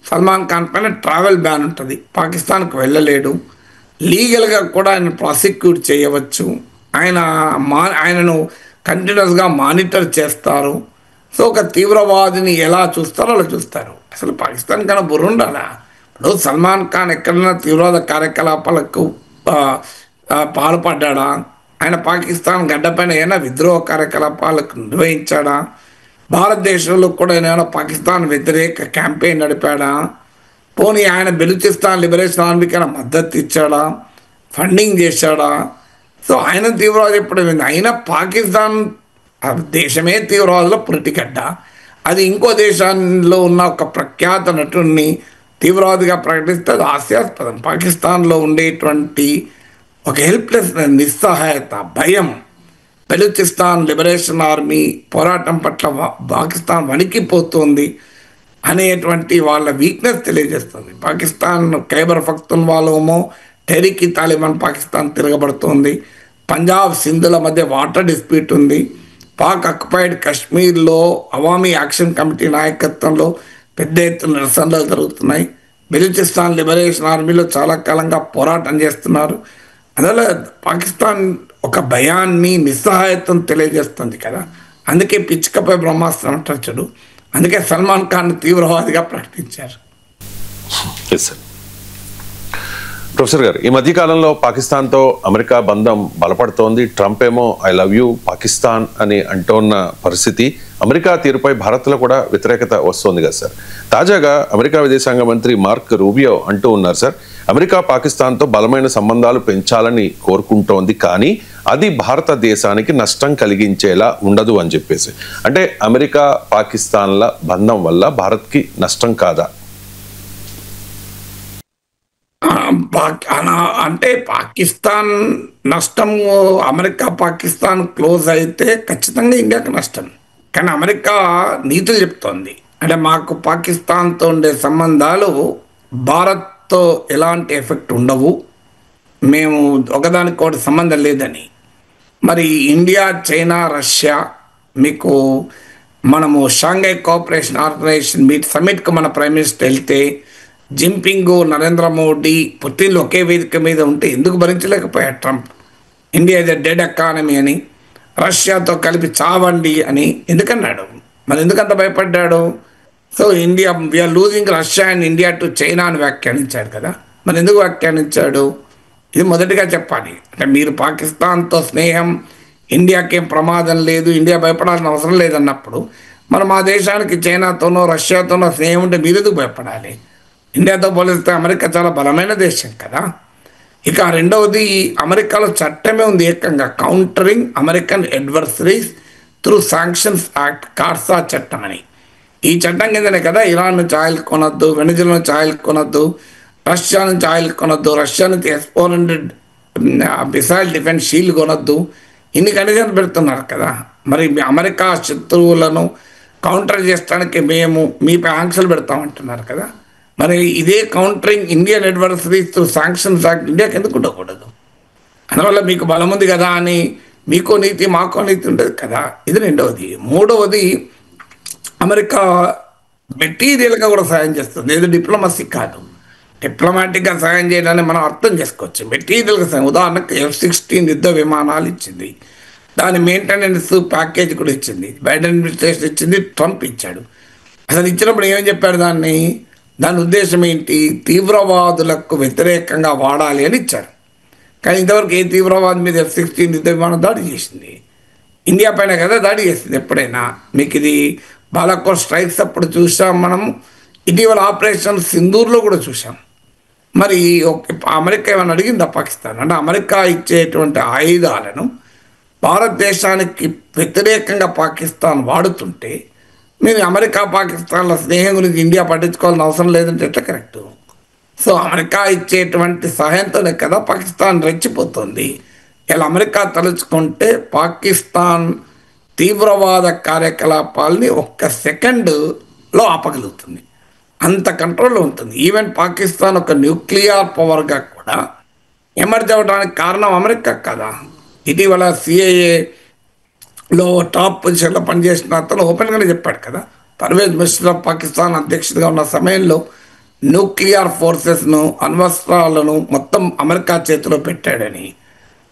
సల్మాన్ ఖాన్ పైన ట్రావెల్ బ్యాన్ ఉంటుంది, పాకిస్తాన్కి వెళ్ళలేడు, లీగల్గా కూడా ఆయన ప్రాసిక్యూట్ చేయవచ్చు, ఆయనను కంటిన్యూస్గా మానిటర్ చేస్తారు. సో ఒక తీవ్రవాదిని ఎలా చూస్తారో అలా చూస్తారు. అసలు పాకిస్తాన్ కన్నా బుర్ర ఉండాలా? ఇప్పుడు సల్మాన్ ఖాన్ ఎక్కడైనా తీవ్రవాద కార్యకలాపాలకు పాల్పడ్డా? ఆయన పాకిస్తాన్ గడ్డపైన ఏమైనా విద్రోహ కార్యకలాపాలకు నిర్వహించాడా? భారతదేశంలో కూడా ఏమైనా పాకిస్తాన్ వ్యతిరేక క్యాంపెయిన్ నడిపాడా? పోనీ ఆయన బెలూచిస్తాన్ లిబరేషన్ ఆర్మీకి మద్దతు ఇచ్చాడా? ఫండింగ్ చేశాడా? సో ఆయన తీవ్రవాది ఎప్పుడు? అయినా పాకిస్తాన్ దేశమే తీవ్రవాదుల పురిటిగడ్డ. అది ఇంకో దేశంలో ఉన్న ఒక ప్రఖ్యాత నటుడిని తీవ్రవాదిగా ప్రకటిస్తే అది హాస్యాస్పదం. పాకిస్తాన్లో ఉండేటువంటి ఒక హెల్ప్లెస్, నిస్సహాయత, భయం, బెలూచిస్తాన్ లిబరేషన్ ఆర్మీ పోరాటం పట్ల పాకిస్తాన్ వణికిపోతుంది అనేటువంటి వాళ్ళ వీక్నెస్ తెలియజేస్తుంది. పాకిస్తాన్ ఖైబర్ పఖ్తూన్ఖ్వాలోమో టెహ్రీక్ ఈ తాలిబాన్ పాకిస్తాన్ తిరగబడుతుంది. పంజాబ్ సింధుల మధ్య వాటర్ డిస్ప్యూట్ ఉంది. పాక్ ఆక్యుపైడ్ కాశ్మీర్లో అవామీ యాక్షన్ కమిటీ నాయకత్వంలో పెద్ద ఎత్తున నిరసనలు జరుగుతున్నాయి. బెలూచిస్తాన్ లిబరేషన్ ఆర్మీలో చాలా కాలంగా పోరాటం చేస్తున్నారు. అందువల్ల పాకిస్తాన్ ఒక భయాన్ని, నిస్సహాయతను తెలియజేస్తుంది కదా. అందుకే పిచ్చుకపై బ్రహ్మాస్త్రం అంటారు చూడు, అందుకే సల్మాన్ ఖాన్ తీవ్రవాదిగా ప్రకటించారు. ప్రొఫెసర్ గారు, ఈ మధ్యకాలంలో పాకిస్తాన్తో అమెరికా బంధం బలపడుతోంది. ట్రంప్ ఏమో ఐ లవ్ యూ పాకిస్తాన్ అని అంటున్న పరిస్థితి. అమెరికా తీరుపై భారత్లో కూడా వ్యతిరేకత వస్తోంది కదా సార్. తాజాగా అమెరికా విదేశాంగ మంత్రి మార్క్ రూబియో అంటూ ఉన్నారు సార్, అమెరికా పాకిస్తాన్తో బలమైన సంబంధాలు పెంచాలని కోరుకుంటోంది, కానీ అది భారతదేశానికి నష్టం కలిగించేలా ఉండదు అని చెప్పేసి. అంటే అమెరికా పాకిస్తాన్ల బంధం వల్ల భారత్కి నష్టం కాదా? అంటే పాకిస్తాన్ నష్టం, అమెరికా పాకిస్తాన్ క్లోజ్ అయితే ఖచ్చితంగా ఇండియాకి నష్టం. కానీ అమెరికా నీతులు చెప్తోంది, అంటే మాకు పాకిస్తాన్తో ఉండే సంబంధాలు భారత్తో ఎలాంటి ఎఫెక్ట్ ఉండవు, మేము ఒకదానికొకటి సంబంధం లేదని. మరి ఇండియా, చైనా, రష్యా, మీకు మనము షాంఘై కోఆపరేషన్ ఆర్గనైజేషన్ సమ్మిట్కి మన ప్రైమ్ మినిస్టర్ వెళ్తే జిన్పింగ్, నరేంద్ర మోడీ, పుతిన్ ఒకే వేదిక మీద ఉంటే ఎందుకు భరించలేకపోయాడు Trump? India is a dead economy అని, రష్యాతో కలిపి చావండి అని ఎందుకన్నాడు? మరి ఎందుకంత భయపడ్డాడు? So India, we're losing Russia and India to China అని వ్యాఖ్యానించాడు కదా. మరి ఎందుకు వ్యాఖ్యానించాడు? ఇది మొదటిగా చెప్పాలి. అంటే మీరు పాకిస్తాన్తో స్నేహం, ఇండియాకేం ప్రమాదం లేదు, ఇండియా భయపడాల్సిన అవసరం లేదన్నప్పుడు మరి మా దేశానికి చైనాతోనో రష్యాతోనో స్నేహం ఉంటే మీరు ఎందుకు భయపడాలి? ఇండియాతో పోలిస్తే అమెరికా చాలా బలమైన దేశం కదా. ఇక రెండవది, అమెరికాలో చట్టమే ఉంది ఏకంగా, countering American adversaries through sanctions act, కార్సా చట్టం అని. ఈ చట్టం కిందనే కదా ఇరాన్ నుంచి ఆయిల్ కొనొద్దు, వెనిజులా నుంచి ఆయిల్ కొనొద్దు, రష్యా నుంచి ఆయిల్ కొనొద్దు, రష్యా నుంచి S-400 మిసైల్ డిఫెన్స్ షీల్డ్ కొనొద్దు, ఇన్ని కండిషన్స్ పెడుతున్నారు కదా. మరి అమెరికా శత్రువులను కౌంటర్ చేయడానికి మేము మీపై ఆంక్షలు పెడతామంటున్నారు కదా. మరి ఇదే countering Indian adversaries through sanctions act ఇండియాకి ఎందుకు ఉండకూడదు? అందువల్ల మీకు బలం ఉంది కదా అని మీకో నీతి మాకో నీతి ఉండదు కదా. ఇది రెండవది. మూడవది, అమెరికా మెటీరియల్గా కూడా సాయం చేస్తుంది, ఏదో డిప్లొమసీ కాదు. డిప్లొమాటిక్గా సాయం చేయడాన్ని మనం అర్థం చేసుకోవచ్చు. మెటీరియల్గా సాయం, ఉదాహరణకు F-16 యుద్ధ విమానాలు ఇచ్చింది, దాని మెయింటెనెన్స్ ప్యాకేజ్ కూడా ఇచ్చింది. బైడెన్ అడ్మినిస్ట్రేషన్ ఇచ్చింది, ట్రంప్ ఇచ్చాడు. అసలు ఇచ్చినప్పుడు ఏం చెప్పారు, దాని ఉద్దేశం ఏంటి, తీవ్రవాదులకు వ్యతిరేకంగా వాడాలి అని ఇచ్చారు. కానీ ఇంతవరకు ఏ తీవ్రవాది మీద F-16 యుద్ధ విమానం దాడి చేసింది? ఇండియా పైన కదా దాడి చేసింది ఎప్పుడైనా. మీకు ఇది బాలాకోట్ స్ట్రైక్స్ అప్పుడు చూసాం మనం, ఇటీవల ఆపరేషన్ సింధూర్లో కూడా చూసాం. మరి అమెరికా ఏమైనా అడిగిందా పాకిస్తాన్? అంటే అమెరికా ఇచ్చేటువంటి ఆయుధాలను భారతదేశానికి వ్యతిరేకంగా పాకిస్తాన్ వాడుతుంటే మీరు అమెరికా పాకిస్తాన్ల స్నేహం గురించి ఇండియా పట్టించుకోవాల్సిన అవసరం లేదంటే ఎట్లా కరెక్టు? సో అమెరికా ఇచ్చేటువంటి సహాయంతోనే కదా పాకిస్తాన్ రెచ్చిపోతుంది. ఇలా అమెరికా తలుచుకుంటే పాకిస్తాన్ తీవ్రవాద కార్యకలాపాలని 1 సెకండ్లో ఆపగలుగుతుంది, అంత కంట్రోల్లో ఉంటుంది. ఈవెన్ పాకిస్తాన్ ఒక న్యూక్లియర్ పవర్గా కూడా ఎమర్జ్ అవ్వడానికి కారణం అమెరికా కదా. ఇటీవల CIAలో టాప్ పొజిషన్లో పనిచేసిన అతను ఓపెన్గానే చెప్పాడు కదా, పర్వేజ్ ముషర్రఫ్ పాకిస్తాన్ అధ్యక్షుడిగా ఉన్న సమయంలో న్యూక్లియర్ ఫోర్సెస్ను, అణ్వస్త్రాలను మొత్తం అమెరికా చేతిలో పెట్టాడని.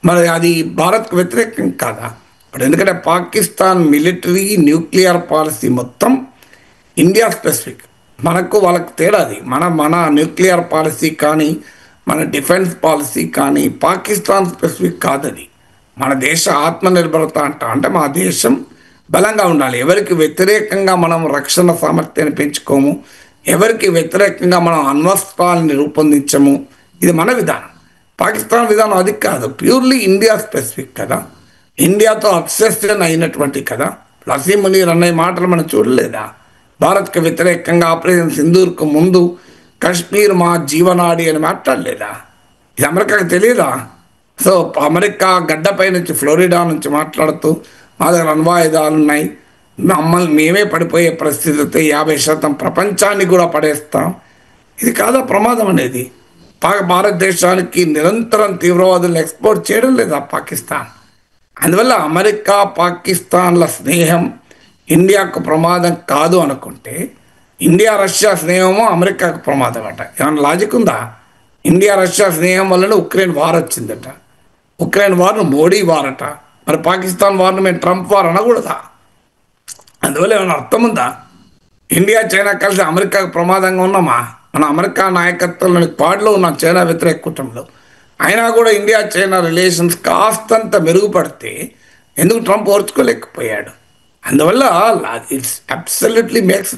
మరి అది భారత్కు వ్యతిరేకం కాదా? ఇప్పుడు ఎందుకంటే పాకిస్తాన్ మిలిటరీ న్యూక్లియర్ పాలసీ మొత్తం ఇండియా స్పెసిఫిక్, మనకు వాళ్ళకు తేడాది. మన న్యూక్లియర్ పాలసీ కానీ మన డిఫెన్స్ పాలసీ కానీ పాకిస్తాన్ స్పెసిఫిక్ కాదది. మన దేశ ఆత్మనిర్భరత అంటే మా దేశం బలంగా ఉండాలి. ఎవరికి వ్యతిరేకంగా మనం రక్షణ సామర్థ్యాన్ని పెంచుకోము, ఎవరికి వ్యతిరేకంగా మనం అణ్వస్త్రాలని రూపొందించము. ఇది మన విధానం. పాకిస్తాన్ విధానం అది కాదు, ప్యూర్లీ ఇండియా స్పెసిఫిక్ కదా, ఇండియాతో అబ్సెషన్ అయినటువంటి కదా. లసీం మునీర్ అనే మాటలు మనం చూడలేదా? భారత్కు వ్యతిరేకంగా ఆపరేషన్ సింధూర్కు ముందు కశ్మీర్ మా జీవనాడి అని మాట్లాడలేదా? ఇది అమెరికాకు తెలియదా? సో అమెరికా గడ్డపై నుంచి, ఫ్లోరిడా నుంచి మాట్లాడుతూ మా దగ్గర అణ్వాయుధాలు ఉన్నాయి, మమ్మల్ని మేమే పడిపోయే పరిస్థితి అయితే 50% ప్రపంచాన్ని కూడా పడేస్తాం. ఇది కాదా ప్రమాదం అనేది? భారతదేశానికి నిరంతరం తీవ్రవాదులను ఎక్స్పోర్ట్ చేయడం లేదా పాకిస్తాన్? అందువల్ల అమెరికా పాకిస్తాన్ల స్నేహం ఇండియాకు ప్రమాదం కాదు అనుకుంటే, ఇండియా రష్యా స్నేహమో అమెరికాకు ప్రమాదం అట. ఏమైనా లాజిక్ ఉందా? ఇండియా రష్యా స్నేహం వల్లనే ఉక్రెయిన్ వార్ వచ్చిందట. ఉక్రెయిన్ వార్ను మోడీ వార్ అట. మరి పాకిస్తాన్ వార్ను మేము ట్రంప్ వార్ అనకూడదా? అందువల్ల ఏమైనా అర్థం ఉందా? ఇండియా చైనా కలిసి అమెరికాకు ప్రమాదంగా ఉన్నామా? మన అమెరికా నాయకత్వంలోని క్వాడ్లో ఉన్న చైనా వ్యతిరేక కూటమిలో అయినా కూడా ఇండియా చైనా రిలేషన్స్ కాస్తంత మెరుగుపడితే ఎందుకు ట్రంప్ ఓర్చుకోలేకపోయాడు? అందువల్ల it's absolutely makes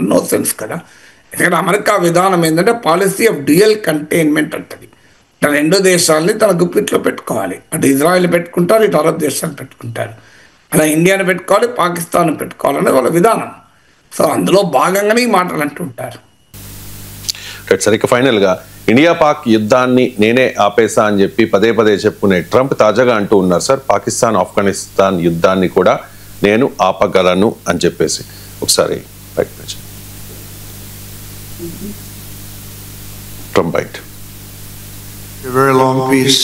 no sense కదా. ఎందుకంటే అమెరికా విధానం ఏంటంటే పాలసీ ఆఫ్ డ్యూయల్ కంటైన్మెంట్ అంటది. తన 2 దేశాలని తన గుప్పిట్లో పెట్టుకోవాలి. అటు ఇజ్రాయెల్ పెట్టుకుంటారు, ఇటు అరబ్ దేశాలు పెట్టుకుంటారు. అలా ఇండియాని పెట్టుకోవాలి, పాకిస్తాన్ పెట్టుకోవాలనేది వాళ్ళ విధానం. సో అందులో భాగంగానే ఈ మాటలు అంటుంటారు. సరే, ఇక ఫైనల్గా ఇండియా పాక్ యుద్ధాన్ని నేనే ఆపేసా అని చెప్పి పదే చెప్పుకునే ట్రంప్ తాజాగా అంటూ ఉన్నారు సార్, పాకిస్తాన్ ఆఫ్ఘనిస్తాన్ యుద్ధాన్ని కూడా నేను ఆపగలను అని చెప్పేసి. ఒకసారి Trump bite. A very long piece.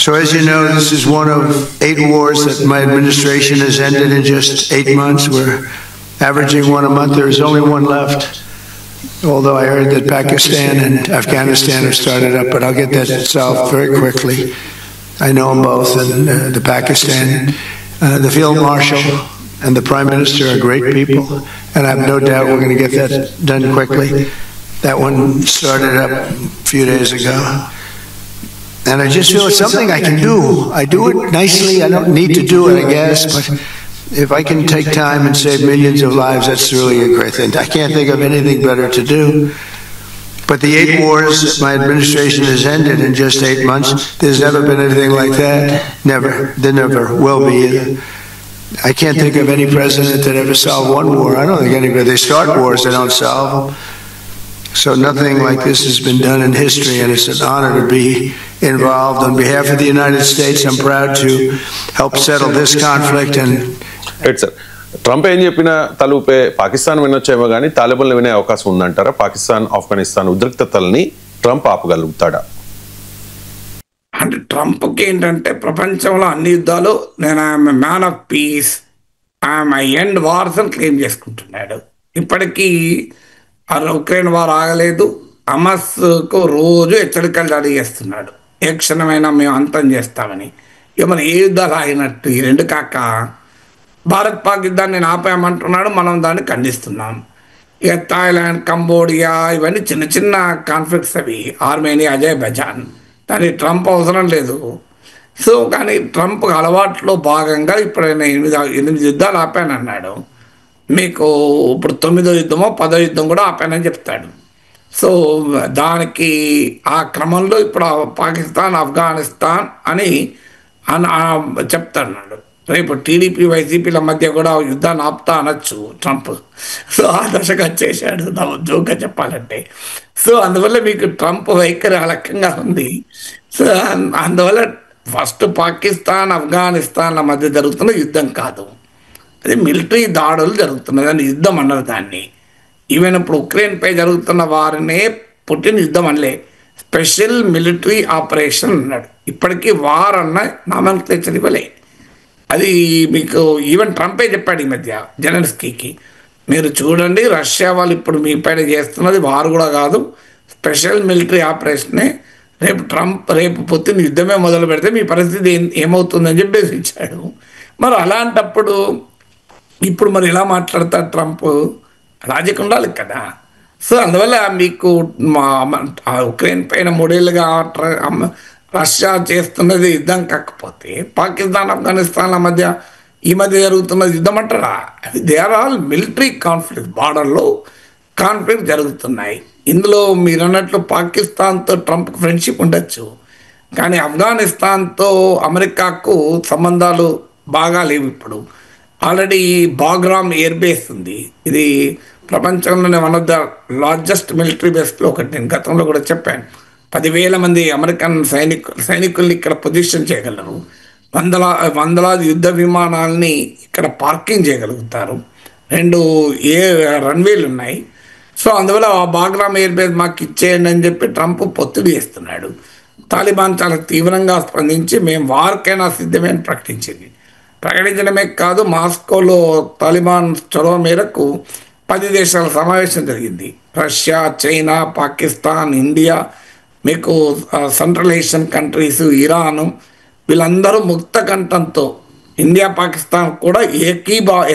So as you know, this is one of 8 wars that my administration has ended in just 8 months. We're averaging one a month. There's only one left. Although I heard that Pakistan and Afghanistan have started up, but I'll get that solved very quickly. I know them both, and the Pakistan, the Field Marshal and the Prime Minister are great people, and I have no doubt we're going to get that done quickly. That one started up a few days ago. And I just feel it's something I can do. I do it nicely. I don't need to do it, I guess, but if I can take time and save millions of lives, that's really a great thing. I can't think of anything better to do. But the 8 wars that my administration has ended in just 8 months, there's never been anything like that. Never. There never will be either. I can't think of any president that ever solved one war. I don't think anybody. They start wars, they don't solve them. So nothing like this has been done in history, and it's an honor to be involved. On behalf of the United States, I'm proud to help settle this conflict. And Trump ఏం చెప్పినా తలుపే పాకిస్తాన్ వినొచ్చేమో కానీ తాలిబాన్లు వినే అవకాశం ఉందంటారా? Pakistan Afghanistan ఉద్రిక్తతల్ని Trump ఆపగలుగుతాడా? అంటే ట్రంప్కి ఏంటంటే ప్రపంచంలో అన్ని యుద్ధాలు నేను I'm man of piece, I'm I end wars అని క్లెయిమ్ చేసుకుంటున్నాడు. ఇప్పటికీ ఉక్రెయిన్ వార్ ఆగలేదు. హమాస్కు రోజు హెచ్చరికలు జారీ చేస్తున్నాడు, ఏ క్షణమైనా మేము అంతం చేస్తామని. ఇక మరి ఏ యుద్ధాలు ఆగినట్టు? ఈ రెండు కాక భారత్ పాక్ యుద్ధాన్ని నేను ఆపామంటున్నాడు, మనం దాన్ని ఖండిస్తున్నాం. ఇక థాయిలాండ్, కంబోడియా ఇవన్నీ చిన్న చిన్న కాన్ఫ్లిక్ట్స్ అవి, ఆర్మేనియా, అజర్బైజాన్, దానికి ట్రంప్ అవసరం లేదు. సో కానీ ట్రంప్ అలవాట్లో భాగంగా ఇప్పుడు ఆయన 8 యుద్ధాలు ఆపానన్నాడు. మీకు ఇప్పుడు 9వ యుద్ధమో 10వ యుద్ధం కూడా ఆపానని చెప్తాడు. సో దానికి ఆ క్రమంలో ఇప్పుడు పాకిస్తాన్, ఆఫ్ఘనిస్తాన్ అని చెప్తాడు. రేపు టీడీపీ వైసీపీల మధ్య కూడా యుద్ధాన్ని ఆపుతా అనొచ్చు ట్రంప్. సో ఆ దశకు వచ్చేసాడు, జోక్గా చెప్పాలంటే. సో అందువల్ల మీకు ట్రంప్ వైఖరి ఆ రకంగా ఉంది. సో అందువల్ల ఫస్ట్ పాకిస్తాన్, ఆఫ్ఘనిస్తాన్ల మధ్య జరుగుతున్న యుద్ధం కాదు, అది మిలిటరీ దాడులు జరుగుతున్నది అని యుద్ధం అన్నారు దాన్ని. ఈవెన్ ఇప్పుడు ఉక్రెయిన్పై జరుగుతున్న వారినే పుట్టిన యుద్ధం అనలే, స్పెషల్ మిలిటరీ ఆపరేషన్ అన్నాడు. ఇప్పటికీ వార్ అన్న నామన్క్లేచర్ ఇవ్వలే. అది మీకు ఈవెన్ ట్రంపే చెప్పాడు ఈ మధ్య జెలెన్స్కీకి, మీరు చూడండి రష్యా వాళ్ళు ఇప్పుడు మీ పైన చేస్తున్నది వారు కూడా కాదు, స్పెషల్ మిలిటరీ ఆపరేషనే. రేపు పొద్దున్న యుద్ధమే మొదలు పెడితే మీ పరిస్థితి ఏమవుతుందని చెప్పి బెదిరించాడు. మరి అలాంటప్పుడు ఇప్పుడు మరి ఎలా మాట్లాడతాడు ట్రంప్? లాజిక్ ఉండాలి కదా. సో అందువల్ల మీకు ఉక్రెయిన్ పైన 3 ఏళ్ళుగా రష్యా చేస్తున్నది యుద్ధం కాకపోతే పాకిస్తాన్, ఆఫ్ఘనిస్తాన్ల మధ్య ఈ మధ్య జరుగుతున్నది యుద్ధం అంటారా? They are all military conflict, బార్డర్లో కాన్ఫ్లిక్ట్ జరుగుతున్నాయి. ఇందులో మీరు అన్నట్లు పాకిస్తాన్తో ట్రంప్కి ఫ్రెండ్షిప్ ఉండొచ్చు, కానీ ఆఫ్ఘనిస్తాన్తో అమెరికాకు సంబంధాలు బాగా లేవు. ఇప్పుడు ఆల్రెడీ బాగ్రామ్ ఎయిర్ బేస్ ఉంది, ఇది ప్రపంచంలోనే one of the largest military బేస్లో ఒకటి. నేను గతంలో కూడా చెప్పాను, 10,000 మంది అమెరికన్ సైనికుల్ని ఇక్కడ పొజిషన్ చేయగలరు, వందలాది యుద్ధ విమానాలని ఇక్కడ పార్కింగ్ చేయగలుగుతారు, 2 రన్వేలు ఉన్నాయి. సో అందువల్ల ఆ బాగ్రామ్ ఎయిర్ బేస్ మాకు ఇచ్చేయండి అని చెప్పి ట్రంప్ ఒత్తిడి చేస్తున్నాడు. తాలిబాన్ చాలా తీవ్రంగా స్పందించి మేము వారికైనా సిద్ధమే అని ప్రకటించడమే కాదు, మాస్కోలో తాలిబాన్ చొరవ మేరకు 10 దేశాల సమావేశం జరిగింది. రష్యా, చైనా, పాకిస్తాన్, ఇండియా, మీకు సెంట్రల్ ఏషియన్ కంట్రీస్, ఇరాను, వీళ్ళందరూ ముక్త కంఠంతో, ఇండియా, పాకిస్తాన్ కూడా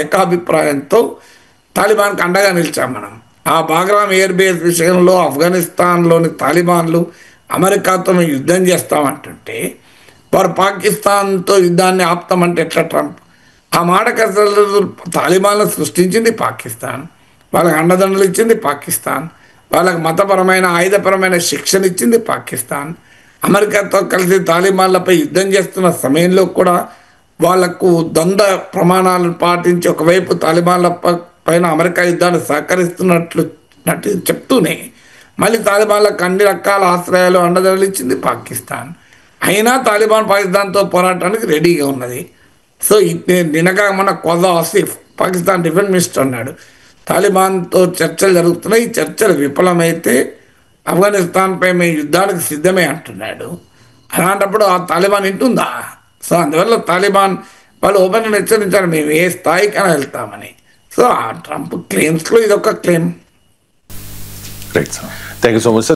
ఏకాభిప్రాయంతో తాలిబాన్కి అండగా నిలిచాం మనం. ఆ బాగ్రామ్ ఎయిర్ బేస్ విషయంలో ఆఫ్ఘనిస్తాన్లోని తాలిబాన్లు అమెరికాతో మేము యుద్ధం చేస్తామంటుంటే వారు పాకిస్తాన్తో యుద్ధాన్ని ఆపుతామంటే ఎట్లా ట్రంప్? ఆ మాటకు అసలు తాలిబాన్లను సృష్టించింది పాకిస్తాన్, వాళ్ళకి అండదండలు ఇచ్చింది పాకిస్తాన్, వాళ్ళకి మతపరమైన ఆయుధపరమైన శిక్షణ ఇచ్చింది పాకిస్తాన్. అమెరికాతో కలిసి తాలిబాన్లపై యుద్ధం చేస్తున్న సమయంలో కూడా వాళ్లకు ద్వంద్వ ప్రమాణాలను పాటించి ఒకవైపు తాలిబాన్ల పైన అమెరికా యుద్ధాన్ని సహకరిస్తున్నట్లు చెప్తూనే మళ్ళీ తాలిబాన్లకు అన్ని రకాల ఆశ్రయాలు, అండదండలు ఇచ్చింది పాకిస్తాన్. అయినా తాలిబాన్ పాకిస్తాన్తో పోరాటానికి రెడీగా ఉన్నది. సో నిన్నగా మన ఖోదా ఆసిఫ్ పాకిస్తాన్ డిఫెన్స్ మినిస్టర్ అన్నాడు, తాలిబాన్తో చర్చలు జరుగుతున్నాయి, ఈ చర్చలు విఫలమైతే ఆఫ్ఘనిస్తాన్పై మేము యుద్ధానికి సిద్ధమే అంటున్నాడు. అలాంటప్పుడు ఆ తాలిబాన్ వింటుందా? సో అందువల్ల తాలిబాన్ వాళ్ళు ఓపెన్గా హెచ్చరించారు, మేము ఏ స్థాయికైనా వెళ్తామని. సో ఆ ట్రంప్ క్లెయిమ్స్లో ఇదొక claim. Right sir, thank you so much sir.